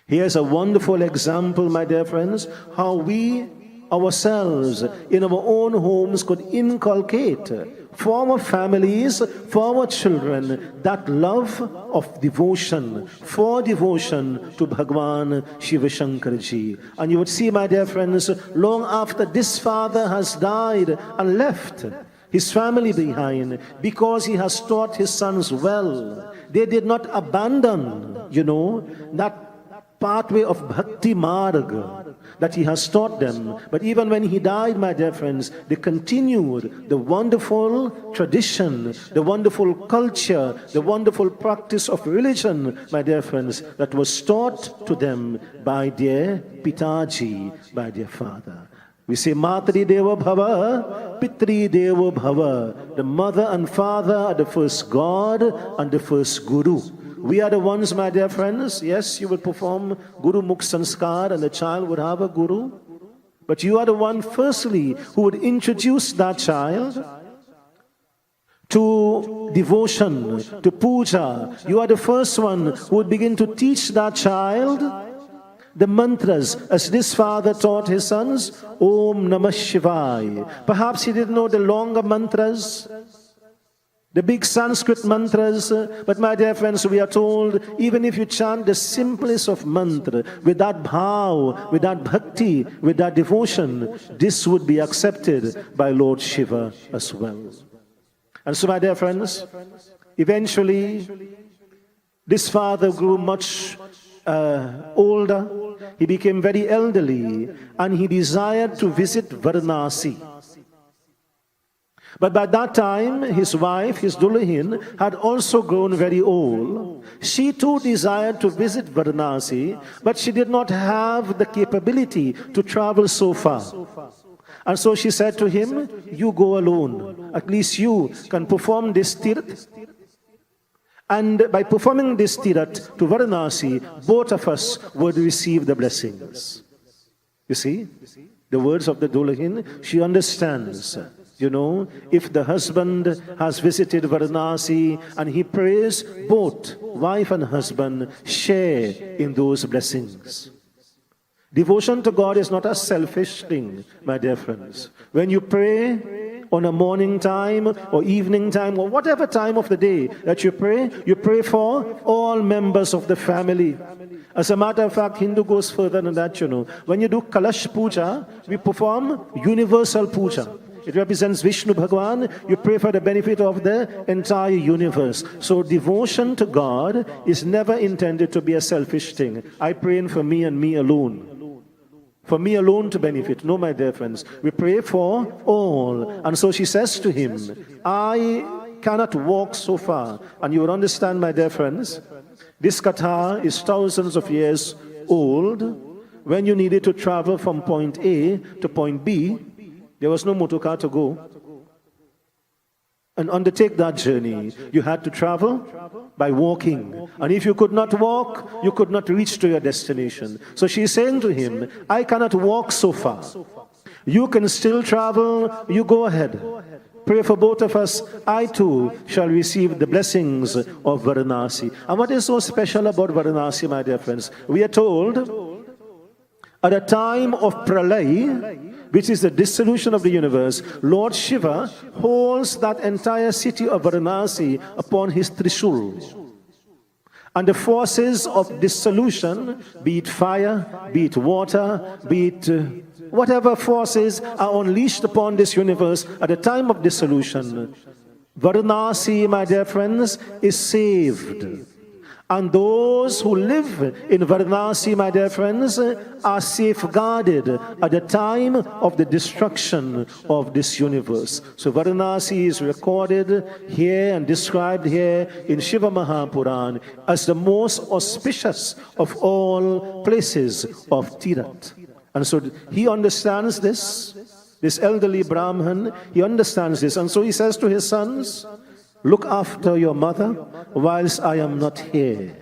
Here's a wonderful example, my dear friends, how we ourselves in our own homes could inculcate for our families, for our children, that love of devotion, for devotion to Bhagwan Shiva Shankarji. And you would see, my dear friends, long after this father has died and left his family behind, because he has taught his sons well, they did not abandon, that pathway of bhakti marg that he has taught them. But even when he died, my dear friends, they continued the wonderful tradition, the wonderful culture, the wonderful practice of religion, my dear friends, that was taught to them by their Pitaji, by their father. We say, Matri Deva Bhava, Pitri Deva Bhava. The mother and father are the first God and the first Guru. We are the ones, my dear friends, yes, you will perform Guru Mukh Sanskar and the child would have a Guru. But you are the one, firstly, who would introduce that child to devotion, to puja. You are the first one who would begin to teach that child the mantras, as this father taught his sons, Om Namah Shivaya. Perhaps he didn't know the longer mantras, the big Sanskrit mantras, but my dear friends, we are told, even if you chant the simplest of mantra, with that bhav, with that bhakti, with that devotion, this would be accepted by Lord Shiva as well. And so, my dear friends, eventually, this father grew much older. He became very elderly, and he desired to visit Varanasi. But by that time, his wife, his Dulahin, had also grown very old. She too desired to visit Varanasi, but she did not have the capability to travel so far. And so she said to him, you go alone. At least you can perform this tirth. And by performing this tirth to Varanasi, both of us would receive the blessings. You see, the words of the Dulahin, she understands. If the husband has visited Varanasi and he prays, both wife and husband share in those blessings. Devotion to God is not a selfish thing, my dear friends. When you pray on a morning time or evening time or whatever time of the day that you pray for all members of the family. As a matter of fact, Hindu goes further than that, When you do Kalash Puja, we perform universal puja. It represents Vishnu Bhagwan. You pray for the benefit of the entire universe. So devotion to God is never intended to be a selfish thing. I pray for me and me alone. For me alone to benefit. No, my dear friends. We pray for all. And so she says to him, I cannot walk so far. And you will understand, my dear friends, this katha is thousands of years old. When you needed to travel from point A to point B, there was no motor car to go. and undertake that journey, you had to travel by walking. And if you could not walk, you could not reach to your destination. So she's saying to him, I cannot walk so far. You can still travel, you go ahead. Pray for both of us. I too shall receive the blessings of Varanasi. And what is so special about Varanasi, my dear friends? We are told at a time of Pralay, which is the dissolution of the universe, Lord Shiva holds that entire city of Varanasi upon his Trishul. And the forces of dissolution, be it fire, be it water, be it whatever forces are unleashed upon this universe at the time of dissolution, Varanasi, my dear friends, is saved. And those who live in Varanasi, my dear friends, are safeguarded at the time of the destruction of this universe. So Varanasi is recorded here and described here in Shiva Mahapuran as the most auspicious of all places of Tirat. And so he understands this elderly Brahman, he understands this. And so he says to his sons, look after your mother whilst I am not here.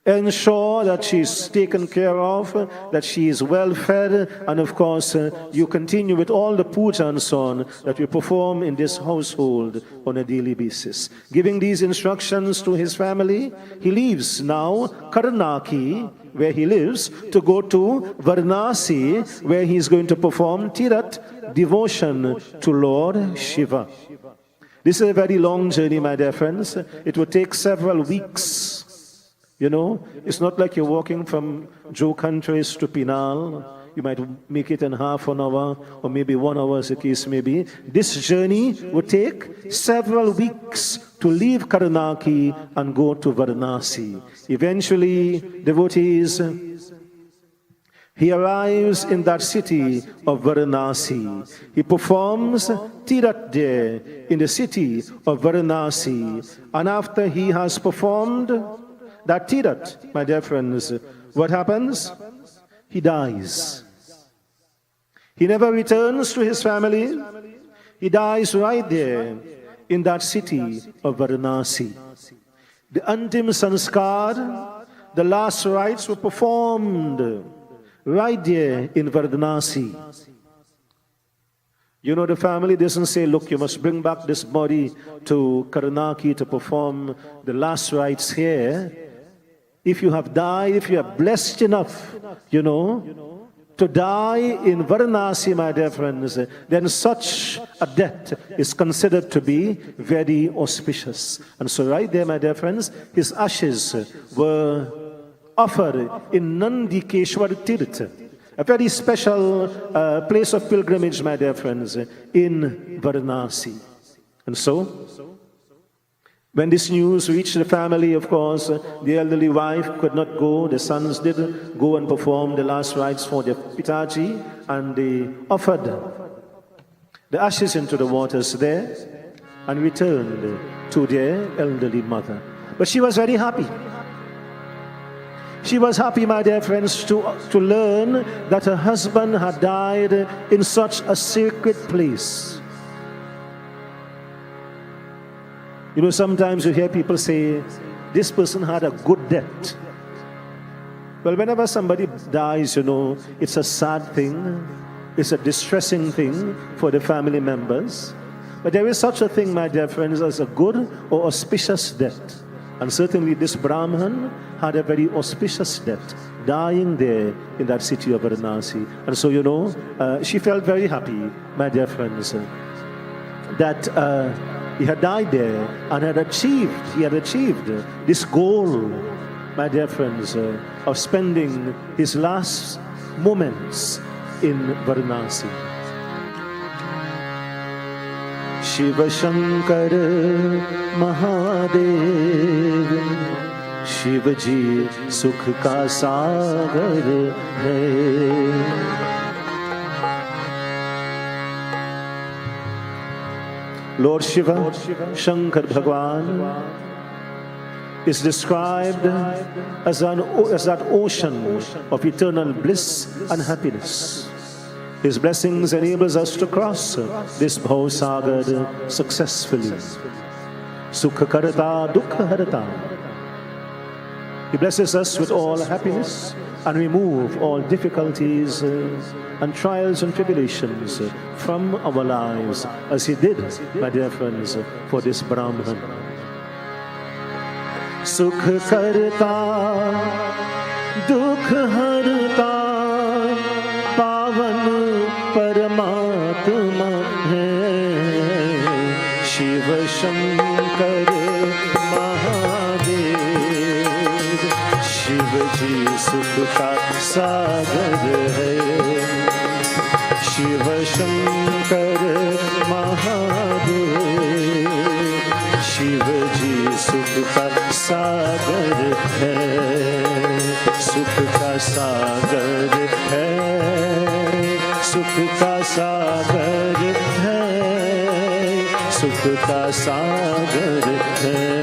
Ensure that she is taken care of, that she is well fed, and of course you continue with all the puja and so on that we perform in this household on a daily basis. Giving these instructions to his family, he leaves now Karanaki, where he lives, to go to Varanasi, where he is going to perform Tirat, devotion to Lord Shiva. This is a very long journey, my dear friends. It would take several weeks. You know, it's not like you're walking from Joe Countries to Pinal. You might make it in half an hour or maybe 1 hour as the case may be. This journey would take several weeks to leave Karanaki and go to Varanasi. Eventually, devotees, he arrives in that city of Varanasi. He performs Tirat there in the city of Varanasi. And after he has performed that Tirat, my dear friends, what happens? He dies. He never returns to his family. He dies right there in that city of Varanasi. The Antim Sanskar, the last rites were performed right there in Varanasi. You know, the family doesn't say, look, you must bring back this body to Karanaki to perform the last rites here. If you have died, if you are blessed enough, you know, to die in Varanasi, my dear friends, then such a death is considered to be very auspicious. And so right there, my dear friends, his ashes were offered in Nandikeshwar Tirth, a very special place of pilgrimage, my dear friends, in Varanasi. And so, when this news reached the family, of course, the elderly wife could not go. The sons did go and perform the last rites for their Pitaji, and they offered the ashes into the waters there and returned to their elderly mother. But she was very happy. She was happy, my dear friends, to learn that her husband had died in such a sacred place. You know, sometimes you hear people say, this person had a good death. Well, whenever somebody dies, you know, it's a sad thing. It's a distressing thing for the family members. But there is such a thing, my dear friends, as a good or auspicious death. And certainly this Brahman had a very auspicious death, dying there in that city of Varanasi. And so, you know, she felt very happy, my dear friends, that he had died there and he had achieved this goal, my dear friends, of spending his last moments in Varanasi. Shiva Shankar Mahadev, Shiva ji sukh ka sagar hai. Lord Shiva, Shankar Bhagwan, is described as that ocean of eternal bliss and happiness. His blessings enables us to cross this bhav sagar successfully. Sukha karta, dukha harta. He blesses us with all happiness and remove all difficulties and trials and tribulations from our lives, as He did, my dear friends, for this Brahman. Sukha karta, dukha harta, pavan paramatma hai, Shiva Shankar Mahadev, Shiv ji sukh ka sagar hai, Shiva Shankar Mahadev, Shiv ji sukh ka sagar hai, sukh ka sagar hai, sukh ka sagar hai, sukh ka sagar hai.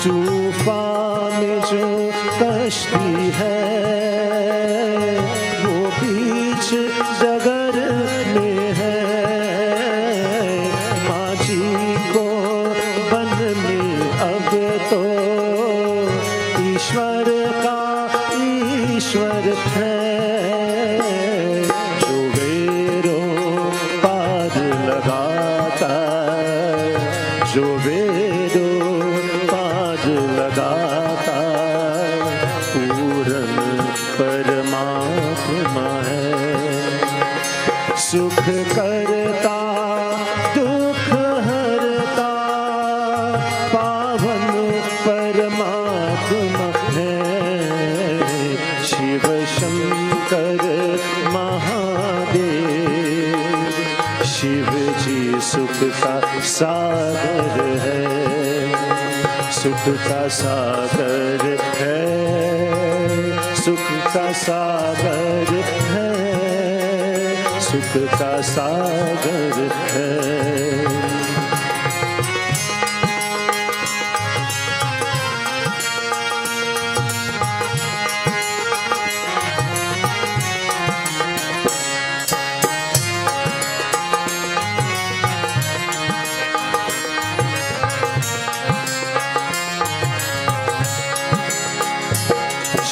तूफान में जो कश्ती है वो बीच डगर में है, माझी को बन में अब तो ईश्वर का ईश्वर है, जो वेरों पार लगाता, जो वेरों लगाता, पूरन परमात्मा है। सुख करता, दुख हरता, पावन परमात्मा है, शिव शंकर महादेव, शिव जी सुख का सागर है, सुख का सागर है, सुख का सागर है, सुख का सागर है।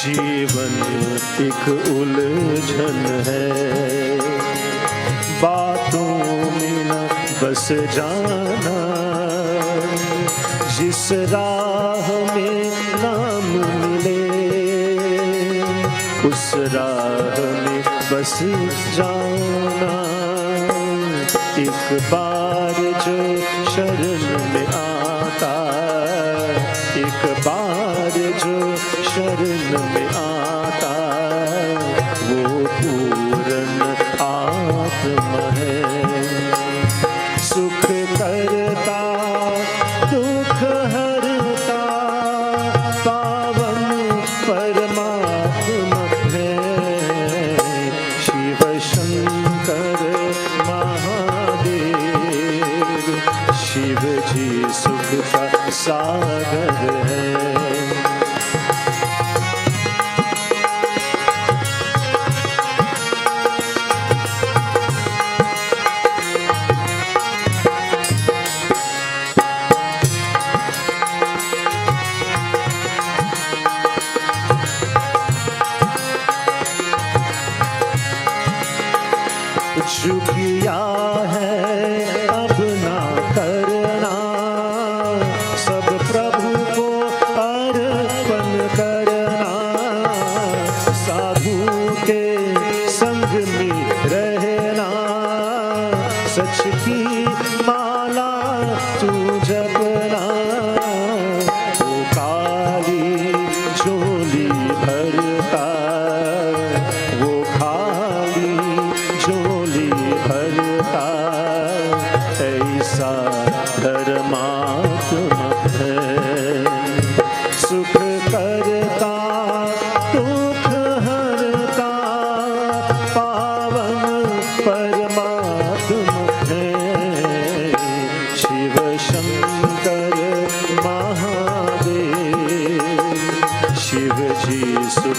जीवन एक उलझन है, बातों में न बस जाना, जिस राह में नाम मिले उस राह में बस जाना। एक बार जो शरण में आता, एक बार जो शरण में आता, वो पूरन आत्मा है। सुख करता, दुख हरता, पावन परमात्मा है, शिव शंकर महादेव, शिव जी सुख का सागर है।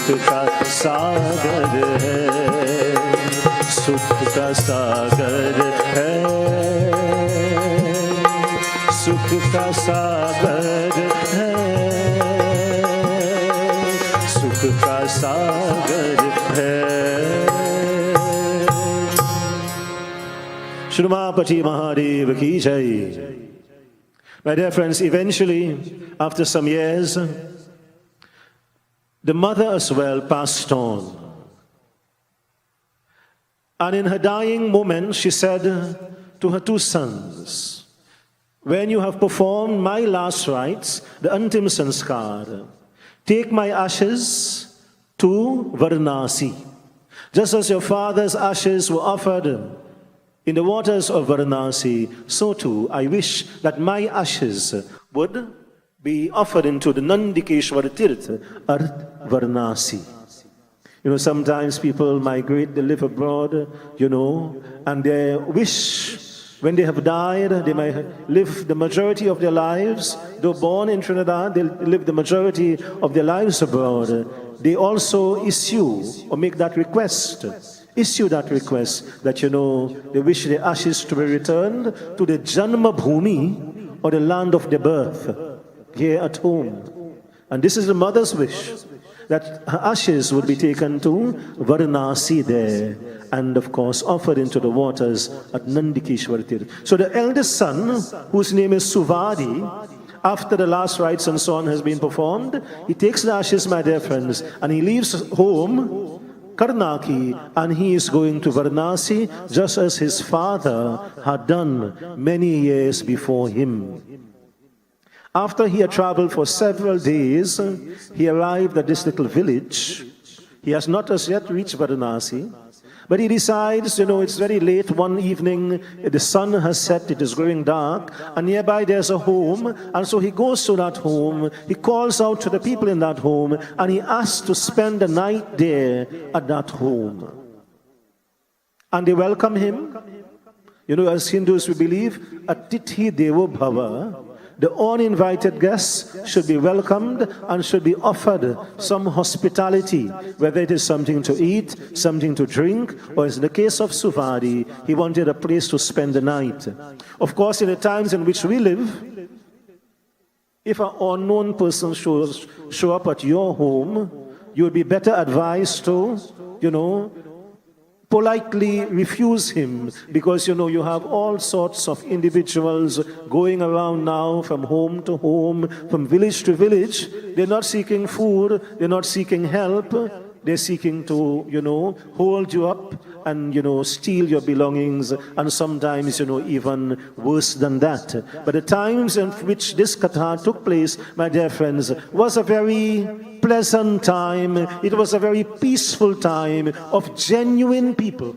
सुख का सागर है, सुख का सागर है, सुख का सागर है, सुख का सागर है। Shrumapati Mahadev ki jai. My dear friends, eventually, after some years, the mother as well passed on. And in her dying moment, she said to her two sons, when you have performed my last rites, the Antim Sanskar, take my ashes to Varanasi. Just as your father's ashes were offered in the waters of Varanasi, so too I wish that my ashes would be offered into the Nandikeshwara Tirth at Varanasi. You know, sometimes people migrate, they live abroad, you know, and they wish when they have died, they might live the majority of their lives, though born in Trinidad, they live the majority of their lives abroad. They also issue or make that request, that, you know, they wish their ashes to be returned to the Janma Bhumi or the land of their birth, here at home. And this is the mother's wish, that her ashes would be taken to Varanasi there, and of course offered into the waters at Nandikeshwar Tirth. So the eldest son, whose name is Suvari, after the last rites and so on has been performed, he takes the ashes, my dear friends, and he leaves home, Karnaki, and he is going to Varanasi, just as his father had done many years before him. After he had traveled for several days, he arrived at this little village. He has not as yet reached Varanasi, but he decides, you know, it's very late one evening, the sun has set, it is growing dark, and nearby there's a home, and so he goes to that home, he calls out to the people in that home, and he asks to spend the night there at that home. And they welcome him. You know, as Hindus we believe, Atithi Devo Bhava. The uninvited guests should be welcomed and should be offered some hospitality, whether it is something to eat, something to drink, or as in the case of Suvari, he wanted a place to spend the night. Of course, in the times in which we live, if an unknown person show up at your home, you would be better advised to, you know, politely refuse him, because, you know, you have all sorts of individuals going around now from home to home, from village to village. They're not seeking food, they're not seeking help, they're seeking to, you know, hold you up and, you know, steal your belongings, and sometimes, you know, even worse than that. But the times in which this katha took place, my dear friends, was a very pleasant time. It was a very peaceful time of genuine people,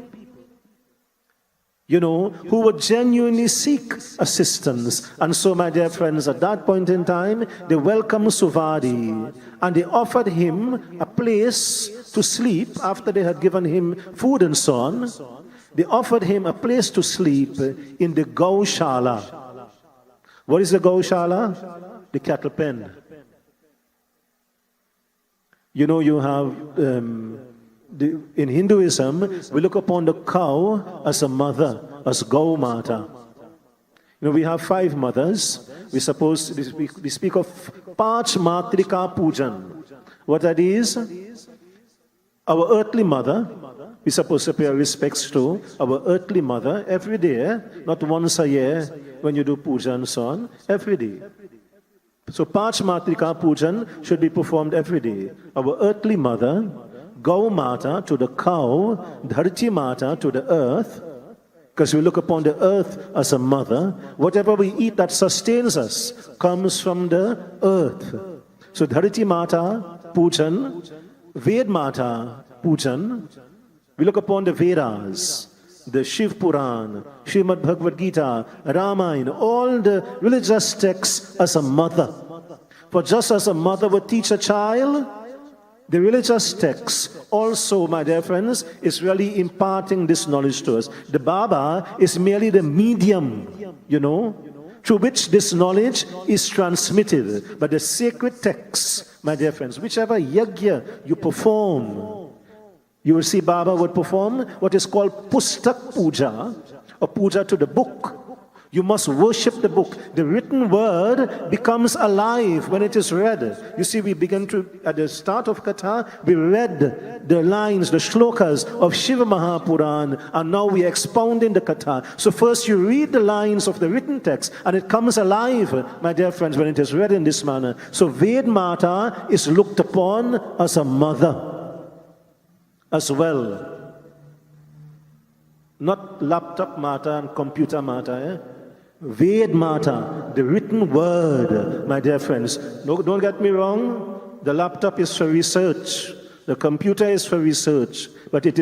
you know, who would genuinely seek assistance. And so, my dear friends, at that point in time, they welcomed Suvari and they offered him a place to sleep after they had given him food and so on. They offered him a place to sleep in the Gaushala. What is the Gaushala? The cattle pen. You know, you have, in Hinduism, we look upon the cow as a mother, as Gau Mata. You know, we have 5 mothers. We speak of Panch Matrika Pujan. What that is? Our earthly mother, we supposed to pay our respects to our earthly mother every day, not once a year when you do puja and so on, every day. So Panch Matrika Pujan should be performed every day. Our earthly mother, Gau Mata to the cow, Dharti Mata to the earth, because we look upon the earth as a mother. Whatever we eat that sustains us comes from the earth. So Dharti Mata Pujan, Ved Mata Pujan, we look upon the Vedas, the Shiv Puran, Srimad Bhagavad Gita, Ramayana, all the religious texts as a mother. For just as a mother would teach a child, the religious text also, my dear friends, is really imparting this knowledge to us. The Baba is merely the medium, you know, through which this knowledge is transmitted. But the sacred texts my dear friends, whichever yajna you perform, you will see Baba would perform what is called Pustak Puja, or puja to the book. You must worship the book. The written word becomes alive when it is read. You see, we begin to, at the start of Katha, we read the lines, the shlokas of Shiva Mahapuran, and now we expound in the Katha. So first you read the lines of the written text, and it comes alive, my dear friends, when it is read in this manner. So Ved Mata is looked upon as a mother as well. Not laptop Mata and computer Mata, Ved Mata, the written word, my dear friends. No, don't get me wrong. The laptop is for research. The computer is for research. But it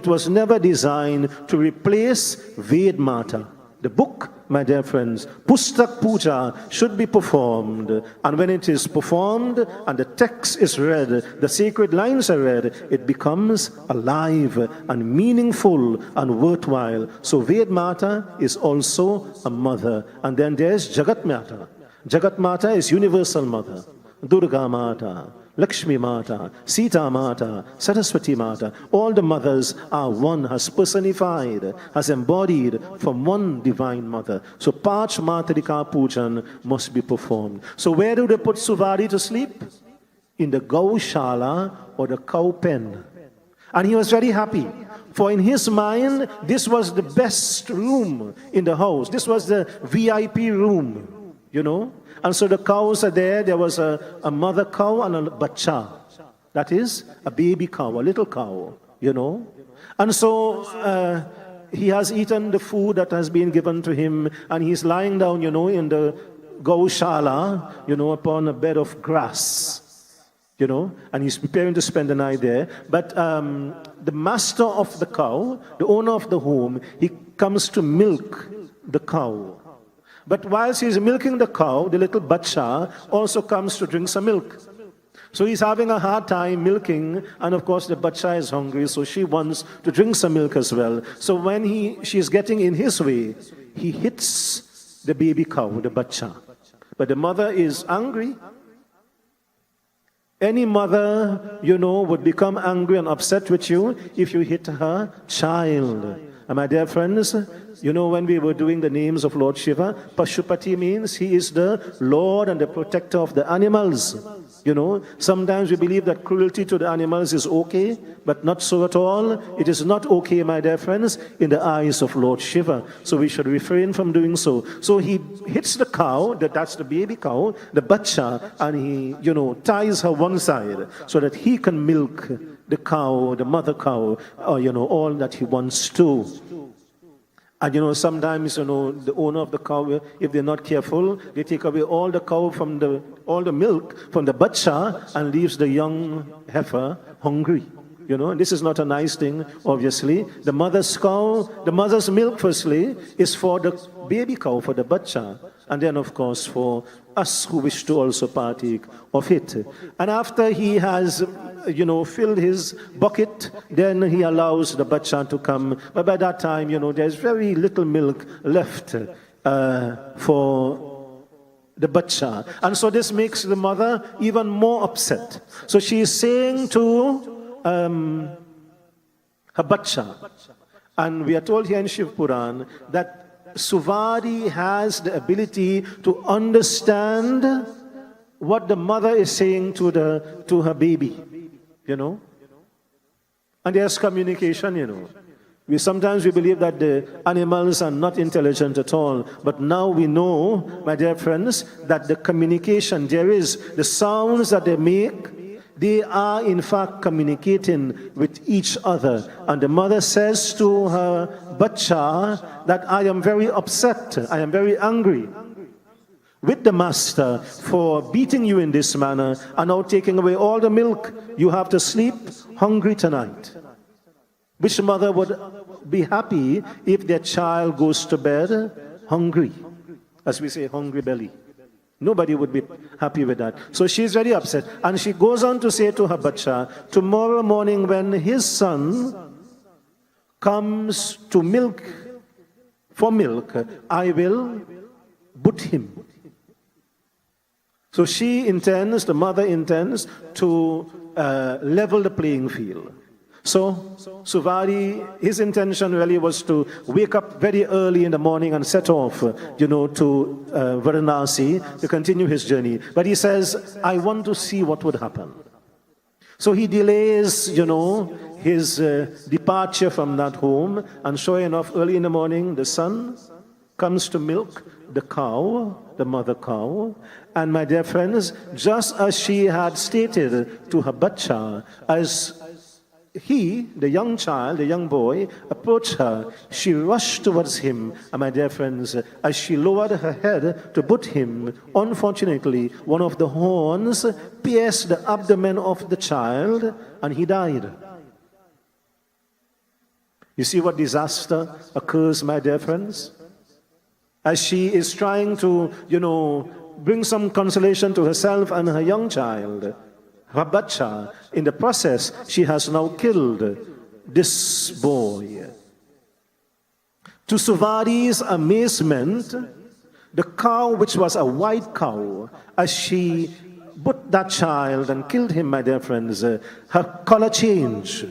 was never designed to replace Ved Mata. The book, my dear friends, Pustak Puja should be performed. And when it is performed and the text is read, the sacred lines are read, it becomes alive and meaningful and worthwhile. So Ved Mata is also a mother. And then there's Jagat Mata. Jagat Mata is universal mother. Durga Mata, Lakshmi Mata, Sita Mata, Saraswati Mata. All the mothers are one, has personified, has embodied from one divine mother. So Pach Matarika Pujan must be performed. So where do they put Suvari to sleep? In the Gaushala or the cow pen. And he was very happy. For in his mind, this was the best room in the house. This was the VIP room, you know. And so the cows are there. There was a mother cow and a bacha. That is a baby cow, a little cow, you know. And so he has eaten the food that has been given to him, and he's lying down, you know, in the Gaushala, you know, upon a bed of grass, you know, and he's preparing to spend the night there. But the master of the cow, the owner of the home, he comes to milk the cow. But whilst he's milking the cow, the little bacha also comes to drink some milk. So he's having a hard time milking, and of course the bacha is hungry, so she wants to drink some milk as well. So when she's getting in his way, he hits the baby cow, the bacha. But the mother is angry. Any mother, you know, would become angry and upset with you if you hit her child. And my dear friends, you know, when we were doing the names of Lord Shiva, Pashupati means he is the Lord and the protector of the animals. You know, sometimes we believe that cruelty to the animals is okay, but not so at all. It is not okay, my dear friends, in the eyes of Lord Shiva. So we should refrain from doing so. So he hits the cow, that's the baby cow, the bacha, and he, you know, ties her one side so that he can milk the cow, the mother cow, or, you know, all that he wants to. And you know, sometimes, you know, the owner of the cow, if they're not careful, they take away all the cow from all the milk from the bacha and leaves the young heifer hungry. You know, and this is not a nice thing, obviously. The mother's cow, the mother's milk, firstly, is for the baby cow, for the bacha. And then, of course, for us who wish to also partake of it. And after he has, you know, filled his bucket, then he allows the bacha to come. But by that time, you know, there's very little milk left for the bacha. And so this makes the mother even more upset. So she is saying to her bacha, and we are told here in Shiv Puran that Suvari has the ability to understand what the mother is saying to her baby, you know. And there's communication, you know. Sometimes we believe that the animals are not intelligent at all, but now we know, my dear friends, that the communication, there is the sounds that they make, they are in fact communicating with each other. And the mother says to her bacha that I am very upset, I am very angry with the master for beating you in this manner and now taking away all the milk. You have to sleep hungry tonight. Which mother would be happy if their child goes to bed hungry? As we say, hungry belly. Nobody would be happy with that. So she's very upset. And she goes on to say to her bacha, tomorrow morning when his son comes to milk, I will put him. So she intends, the mother intends to level the playing field. So Suvari, his intention really was to wake up very early in the morning and set off, to Varanasi to continue his journey. But he says, I want to see what would happen. So he delays, his departure from that home. And sure enough, early in the morning, the son comes to milk the cow, the mother cow. And my dear friends, just as she had stated to her bacha, as he, the young child, the young boy, approached her, she rushed towards him. And my dear friends, as she lowered her head to put him, unfortunately, one of the horns pierced the abdomen of the child, and he died. You see what disaster occurs, my dear friends? As she is trying to, bring some consolation to herself and her young child, her bacha, in the process, she has now killed this boy. To Suvari's amazement, the cow, which was a white cow, as she put that child and killed him, my dear friends, her color changed.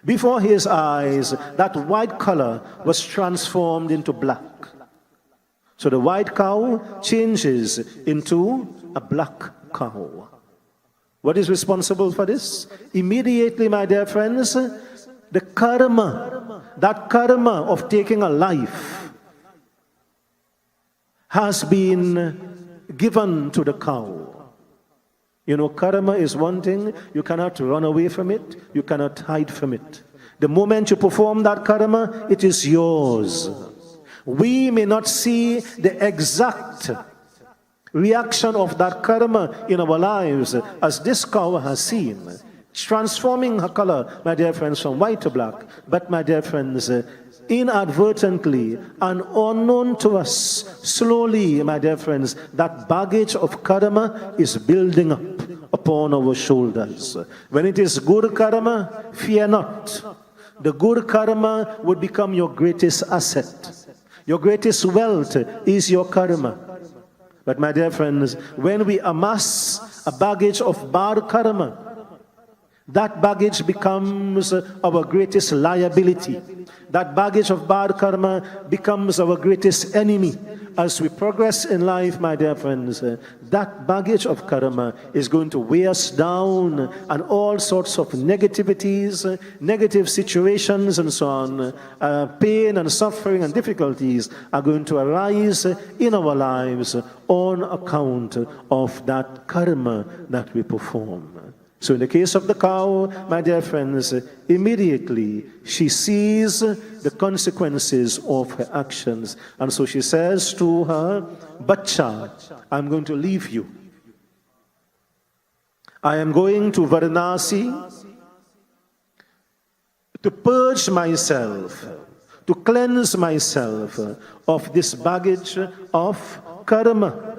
Before his eyes, that white color was transformed into black. So the white cow changes into a black cow. What is responsible for this? Immediately, my dear friends, the karma, that karma of taking a life, has been given to the cow. Karma is one thing, you cannot run away from it, you cannot hide from it. The moment you perform that karma, it is yours. We may not see the exact reaction of that karma in our lives as this cow has seen, transforming her color, my dear friends, from white to black. But my dear friends, inadvertently and unknown to us, slowly, my dear friends, that baggage of karma is building up upon our shoulders. When it is good karma, fear not. The good karma would become your greatest asset. Your greatest wealth is your karma. But my dear friends, when we amass a baggage of bad karma, that baggage becomes our greatest liability. That baggage of bad karma becomes our greatest enemy. As we progress in life, my dear friends, that baggage of karma is going to weigh us down, and all sorts of negativities, negative situations and so on, pain and suffering and difficulties are going to arise in our lives on account of that karma that we perform. So in the case of the cow, my dear friends, immediately she sees the consequences of her actions. And so she says to her, Bacha, I'm going to leave you. I am going to Varanasi to purge myself, to cleanse myself of this baggage of karma.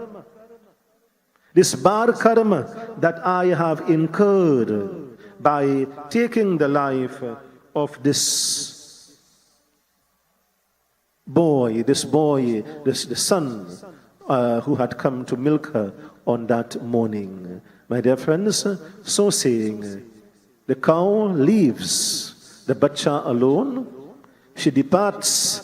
This bad karma that I have incurred by taking the life of this boy, the son who had come to milk her on that morning. My dear friends, so saying, the cow leaves the bacha alone. She departs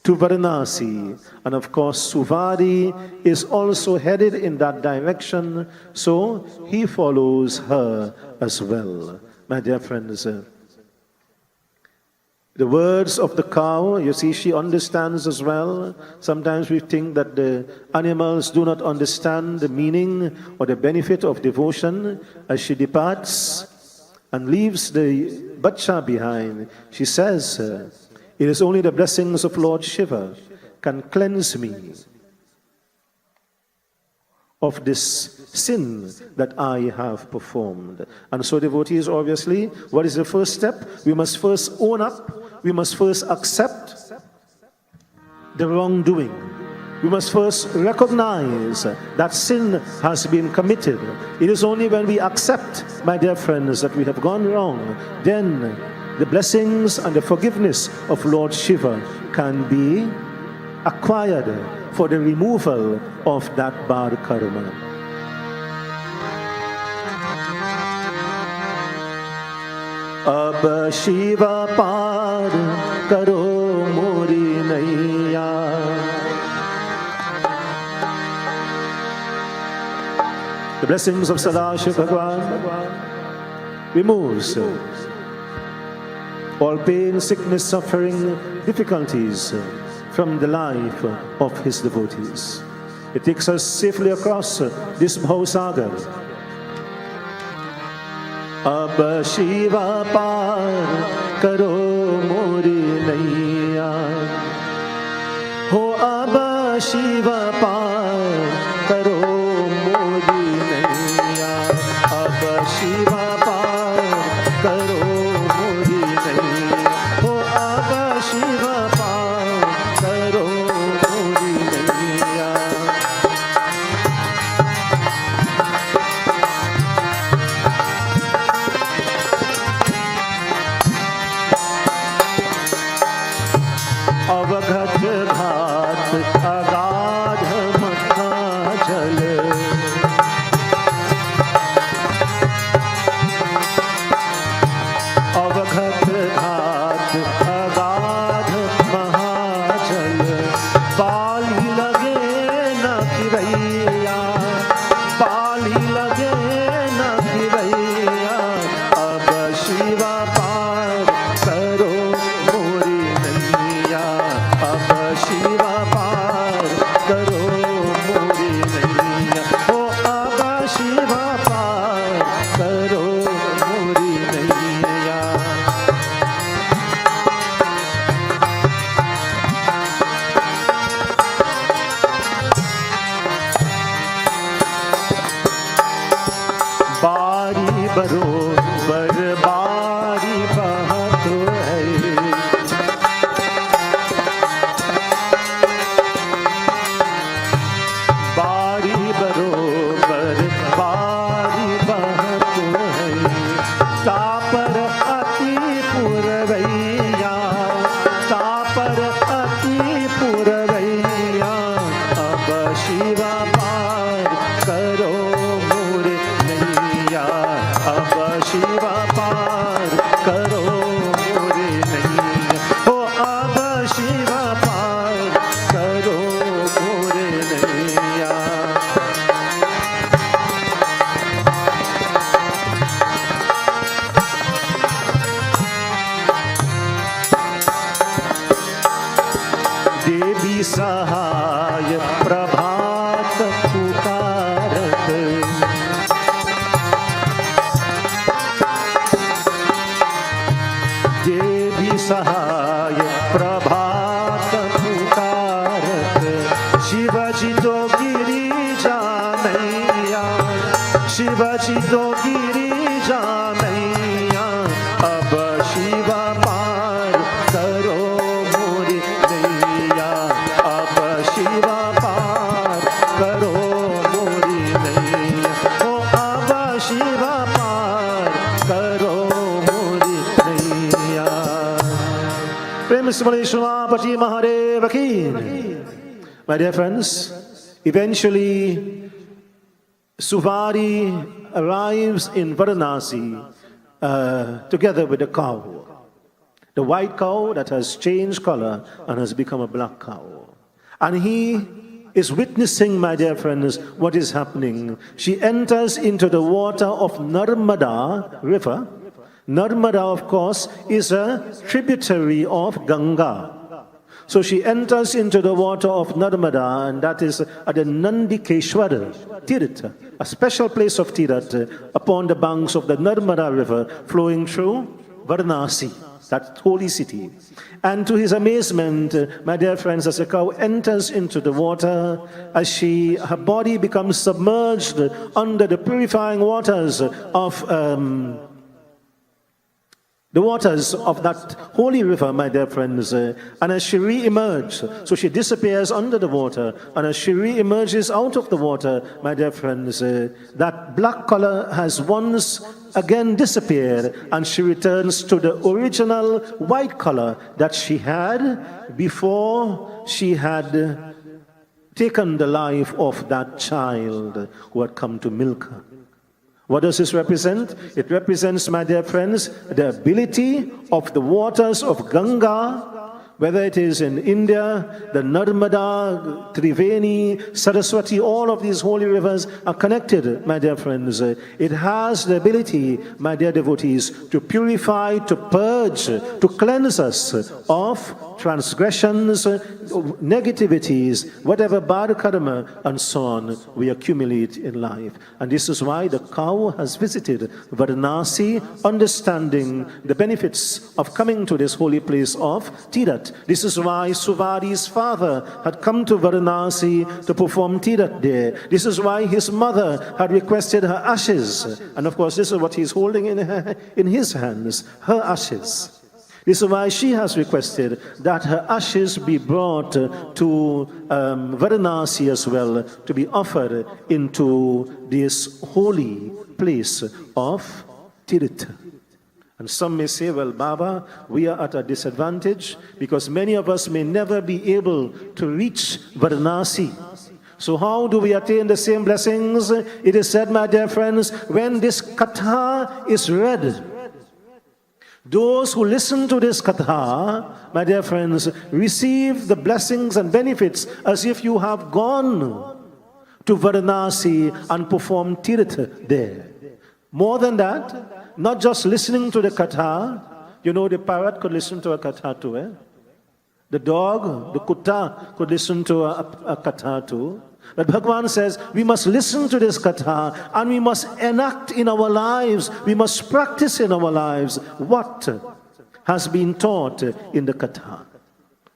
to Varanasi, and of course Suvari is also headed in that direction, so he follows her as well. My dear friends, the words of the cow, you see, she understands as well. Sometimes we think that the animals do not understand the meaning or the benefit of devotion. As she departs and leaves the bacha behind, she says, it is only the blessings of Lord Shiva can cleanse me of this sin that I have performed. And so, devotees, obviously, what is the first step? We must first own up. We must first accept the wrongdoing. We must first recognize that sin has been committed. It is only when we accept, my dear friends, that we have gone wrong, then the blessings and the forgiveness of Lord Shiva can be acquired for the removal of that bad karma. अब शिवा पार करो मोरी नैया. The blessings of Sadashiv Bhagwan removes all pain, sickness, suffering, difficulties from the life of his devotees. It takes us safely across this Bhausagar. अब शिवा पार करो मोरी नैया. हो अब शिवा पार करो मोरी नैया. अब शिवा पार करो मोरी नैया. हो अब शिवा पार करो मोरी नैया. अवघट घाट अगाध मथाचल. अवघट घाट अगाध महाचल. पाली लगे न किरैया. पाली लगे न किरैया. अब शिवा पार करो मोरी नैया. अब शिवा पार करो मोरी नैया. हो अब शिवा पार करो मोरी नैया. बारी बरोबर बारी बहत है. बारी बरोबर बारी बहत है. तापर अति पुरवैया. तापर अति पुरवैया. अब शिवा पार करो मोरे नैया. अब शिवा पार करो मोरे नैया. हो अब शिवा पार करो मोरे नैया. देवी सहाय प्रभात पुकारत. देवी सहाय प्रभात पुकारत. शिवजी तो गिरी जानैया. शिवजी तो गिरी जानैया. अब शिवा पार करो मोरी नैया. अब शिवा पार करो मोरी नैया. हो अब शिवा पार करो मोरी नैया. प्रेम से बोलिए शिवापति महादेव की. My dear friends, eventually Suvari arrives in Varanasi together with a cow. The white cow that has changed color and has become a black cow. And he is witnessing, my dear friends, what is happening. She enters into the water of Narmada river. Narmada, of course, is a tributary of Ganga. So she enters into the water of Narmada, and that is at the Nandikeshwara Tirtha, a special place of Tirtha upon the banks of the Narmada river flowing through Varanasi, that holy city. And to his amazement, my dear friends, as the cow enters into the water, as her body becomes submerged under the purifying waters of that holy river, my dear friends, and as she re-emerges, so she disappears under the water, and as she re-emerges out of the water, my dear friends, that black color has once again disappeared, and she returns to the original white color that she had before she had taken the life of that child who had come to milk her. What does this represent? It represents, my dear friends, the ability of the waters of Ganga, whether it is in India, the Narmada, Triveni, Saraswati, all of these holy rivers are connected, my dear friends. It has the ability, my dear devotees, to purify, to purge, to cleanse us of transgressions, negativities, whatever bad karma and so on we accumulate in life. And this is why the cow has visited Varanasi, understanding the benefits of coming to this holy place of Tirat. This is why Suvari's father had come to Varanasi to perform Tirat there. This is why his mother had requested her ashes. And of course, this is what he's holding in his hands, her ashes. This is why she has requested that her ashes be brought to Varanasi as well, to be offered into this holy place of Tirtha. And some may say, well, Baba, we are at a disadvantage because many of us may never be able to reach Varanasi. So how do we attain the same blessings? It is said, my dear friends, when this katha is read, those who listen to this katha, my dear friends, receive the blessings and benefits as if you have gone to Varanasi and performed Tirtha there. More than that, not just listening to the katha, you know, the parrot could listen to a katha too, eh? The dog, the kutta, could listen to a katha too. But Bhagavan says, we must listen to this katha and we must enact in our lives, we must practice in our lives what has been taught in the katha.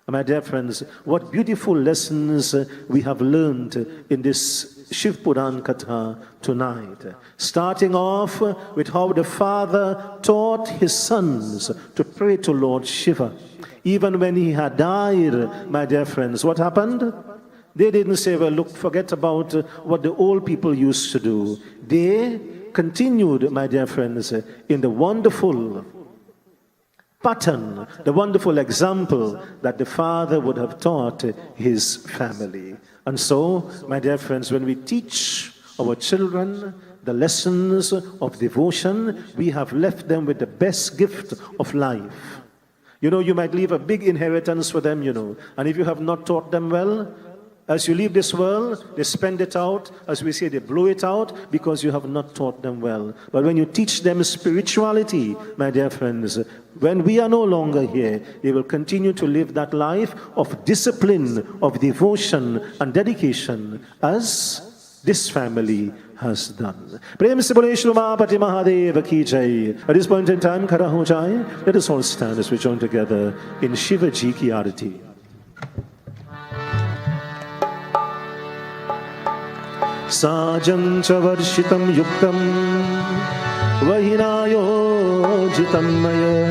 My dear friends, what beautiful lessons we have learned in this Shiv Puran katha tonight. Starting off with how the father taught his sons to pray to Lord Shiva. Even when he had died, my dear friends, what happened? They didn't say, well, look, forget about what the old people used to do. They continued, my dear friends, in the wonderful pattern, the wonderful example that the father would have taught his family. And so, my dear friends, when we teach our children the lessons of devotion, we have left them with the best gift of life. You know, you might leave a big inheritance for them, you know, and if you have not taught them well, as you leave this world, they spend it out, as we say, they blow it out because you have not taught them well. But when you teach them spirituality, my dear friends, when we are no longer here, they will continue to live that life of discipline, of devotion and dedication as this family has done. Prem se bole Shri Umapati Mahadeva ki jai. At this point in time, khara ho jaye. Let us all stand as we join together in Shiva Ji ki Arati. Sajam cha varshitam yuktam vahinayojitam maya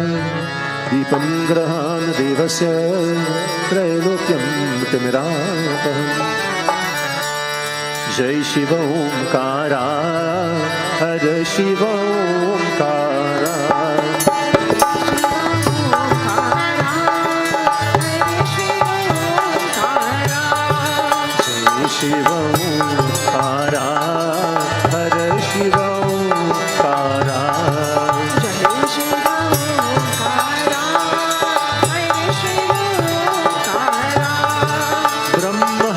dipam grahan devasya trailokyam timirapaham. Jai Shiva Omkara, Hare Shiva Omkara. Jai Shiva Omkara, Hare Shiva Omkara. Jai Shiva Omkara, Hare Shiva Omkara. Brahma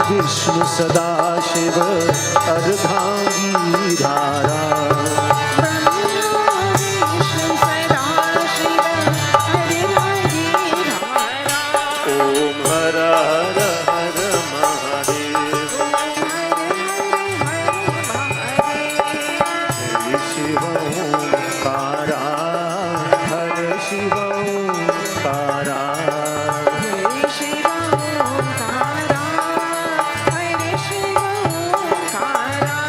Vishnu Sadashiva Ardhangi Dhara. Om Hara Hara Hara Mahadev. Hare Shiva Omkara, Hare Shiva Omkara. Hare Shiva Omkara, Hare Shiva Omkara.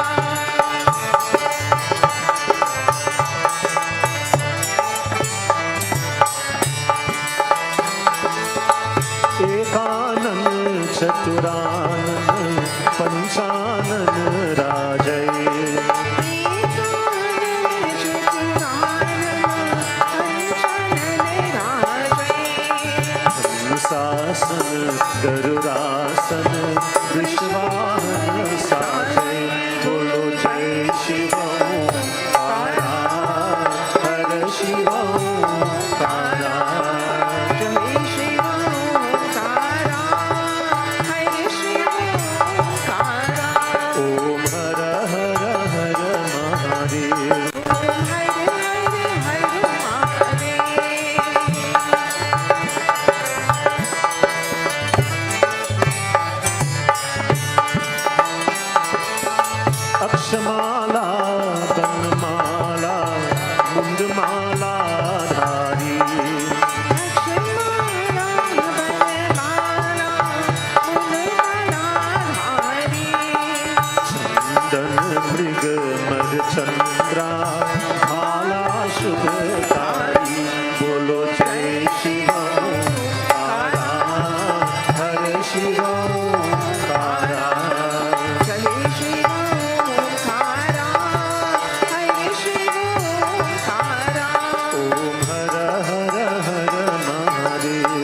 अक्षमाला बनमाला मुंडमाला धारी चंदन मृग मर चंद्रा भाला शुभकारी बोलो जय शिवा तारा हर शिवा तारा ओम हर हर हर महादेव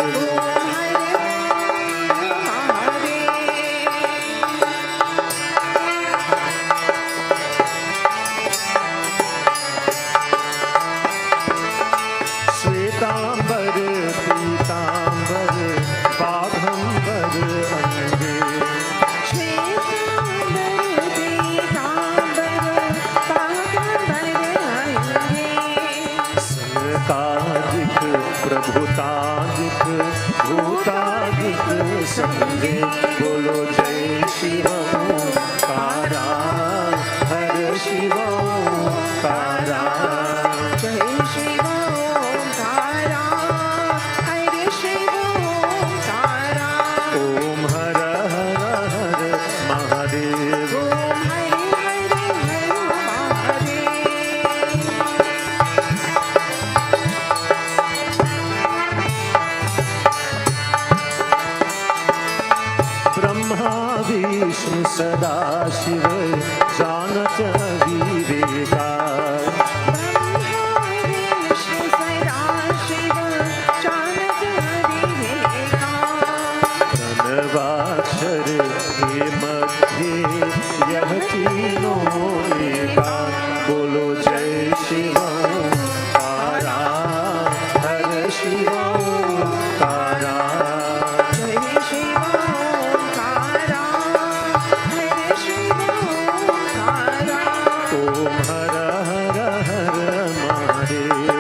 श्वेतांबर पीतांबर बाघंबर अंगे सनकादिक प्रभुतादिक भूतादिक संगे बोलो जय शिव ओंकारा हर शिव ओंकारा ओम हर हर हर महादेव ब्रह्मा विष्णु सदा शिव जानत विवेका प्रणवाक्षर के मध्य यह तीनों एका बोलो जय शिव ओंकारा हर शिव ओंकारा ओम हर हर हर महादेव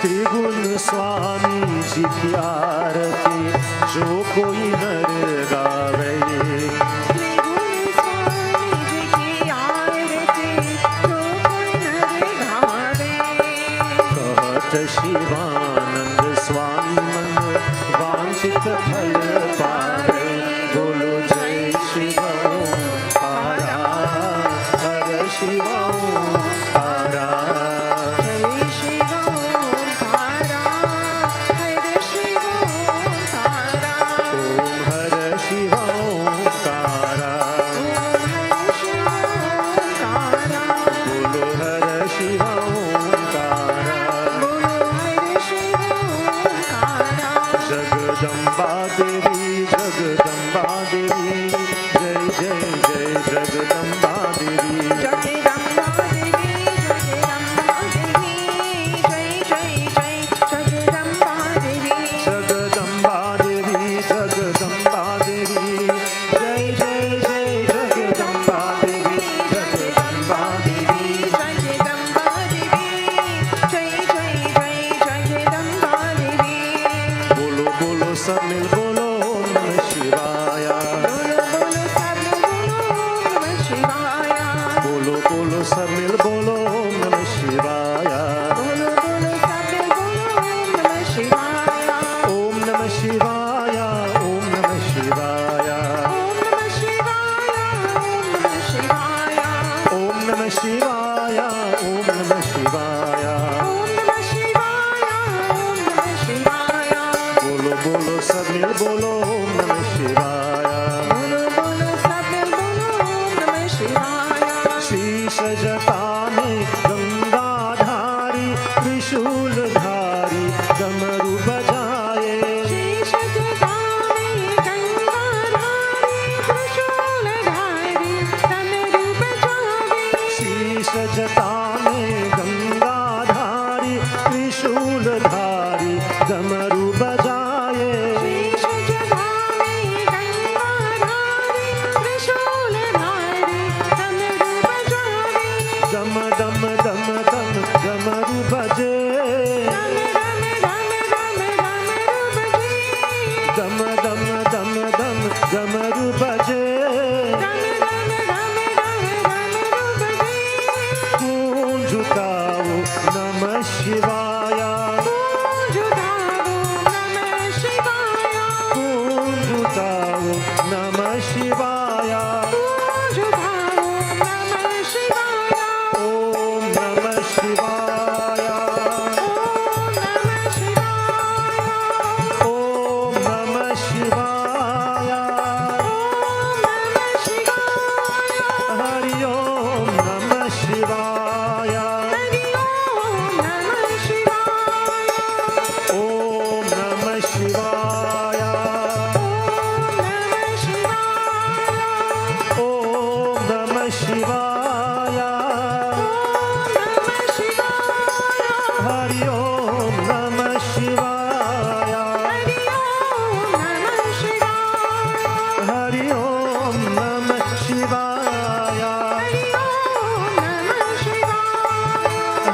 त्रिगुण स्वामी जी की आरती जो कोई नर गावे कहत शिवानंद स्वामी मन वांछित फल पावे बोलो जय शिव ओंकारा हर शिव ओंकारा ओम हर शिव ओंकारा बोलो हर शिव ओंकारा जगदम्बा देवी जगदम्बा देवी जय जय जय जगदम्बा देवी जगदम्बा देवी जगदम्बा देवी जय जय जय जगदम्बा देवी जगदम्बा देवी बोलो बोलो सब मिल बोलो ओम नमः शिवाय बोलो बोलो सब मिल बोलो ओम नमः शिवाय ओम नमः शिवाय ओम नमः शिवाय ओम नमः शिवाय ओम नमः शिवाय बोलो बोलो सब मिल बोलो ओम नमः शिवाय शीश जटाने गंगाधारी त्रिशूलधारी डमरू बजाए शीश जटाने गंगाधारी त्रिशूलधारी डमरू बजाए baje dam dam dam dam damaru baje kunjutao namah shivaya kunjutao namah shivaya om namah shivaya om namah shivaya hari om namah shivaya om namah shivaya om namah shivaya hari om namah shivaya hari om namah shivaya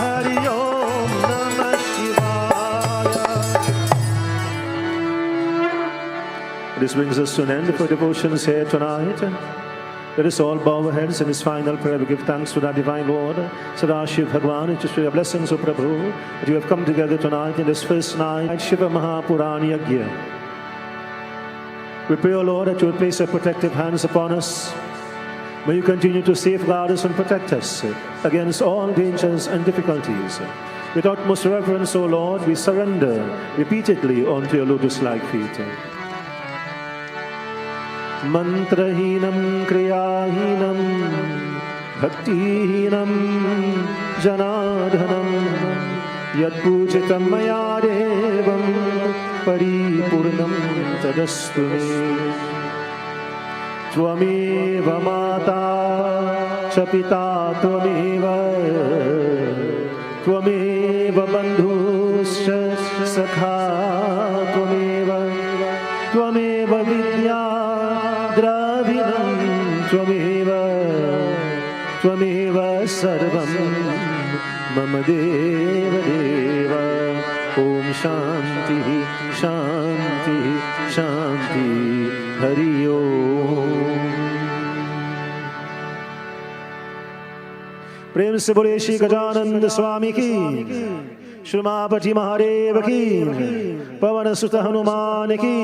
hari om namah shivaya. This brings us to an end for devotions here tonight. Let us all bow our heads in this final prayer. We give thanks to our divine Lord, Sada Shiv Bhagwan, and just for your blessings, O Prabhu, that you have come together tonight in this first night, Shiva Mahapuran Yajna. We pray, O Lord, that you will place your protective hands upon us. May you continue to safeguard us and protect us against all dangers and difficulties. With utmost reverence, O Lord, we surrender repeatedly onto your lotus-like feet. Mantrahinam kriyahinam bhaktihinam janadhanam yad pujitam maya devam paripurnam tadastu me. Tvameva mata cha pita tvameva tvameva bandhuscha sakha tvameva tvameva vidya dravinam tvameva tvameva sarvam mama deva deva. Om shanti shanti shanti hari om. प्रेम से बोले श्री गजानंद स्वामी की, श्रीमापति महादेव की, पवन सुत हनुमान की,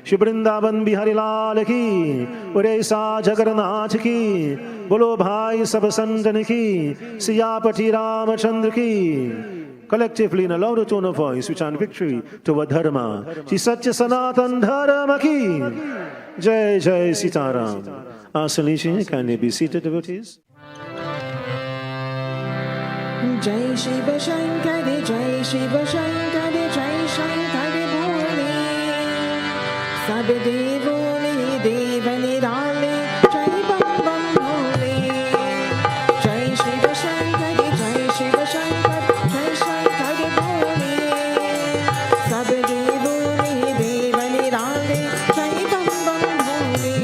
श्री वृंदावन बिहारी लाल की, उड़ीसा जगन्नाथ की, बोलो भाई सब संतन की, सियापति रामचंद्र की. Collectively in a louder tone of voice, we chant victory toward dharma. Shri Satya Sanatan Dharma ki Jai Jai Sitaram. Asanishi, can you be seated, devotees? जय शिव शंकर जय शिव शंकर जय शंकर भोले सब देवों ने देव निराले जय बम बम भोले जय शिव शंकर जय शिव शंकर जय शंकर भोले सब देवों ने देव निराले जय बम बम भोले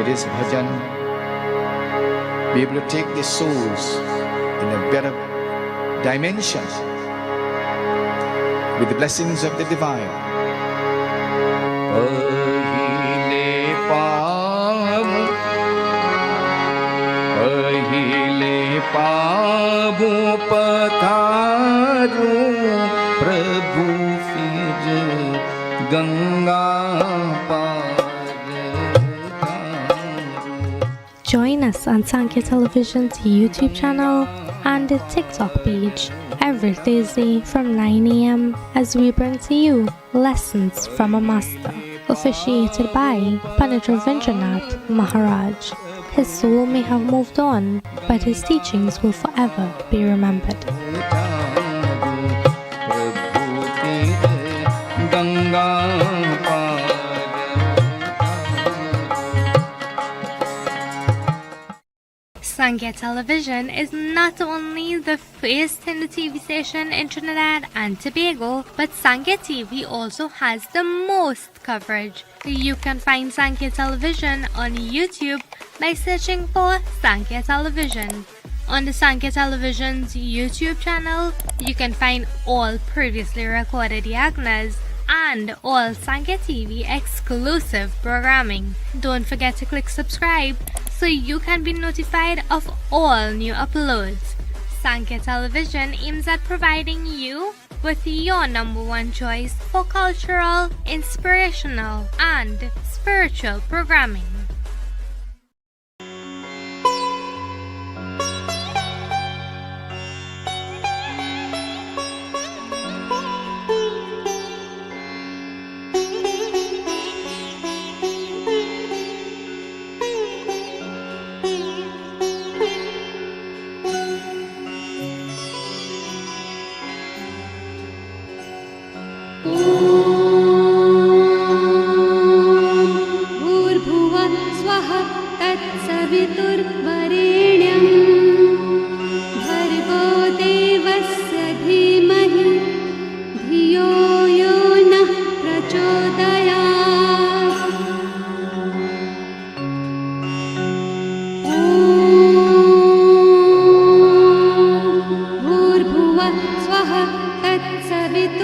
with this bhajan, be able to take the souls in a better dimension with the blessings of the divine. पहिले पावो पधारो प्रभु फिर गंगा पार Join us on Sankhya Television's YouTube channel and TikTok page every Thursday from 9 a.m. as we bring to you lessons from a master, officiated by Pandit Ravindranath Maharaj. His soul may have moved on, but his teachings will forever be remembered. Sankhya Television is not only the first Hindu TV station in Trinidad and Tobago, but Sankhya TV also has the most coverage. You can find Sankhya Television on YouTube by searching for Sankhya Television. On the Sankhya Television's YouTube channel, you can find all previously recorded yagnas and all Sankhya TV exclusive programming. Don't forget to click subscribe so you can be notified of all new uploads. Sankhya Television aims at providing you with your #1 choice for cultural, inspirational, and spiritual programming. भूर्भुवः स्वः तत्सवितुर्वरेण्यं भर्गो देवस्य धीमहि धियो यो नः प्रचोदयात् ॐ भूर्भुवः स्वः तत्सवितुर्वरेण्यं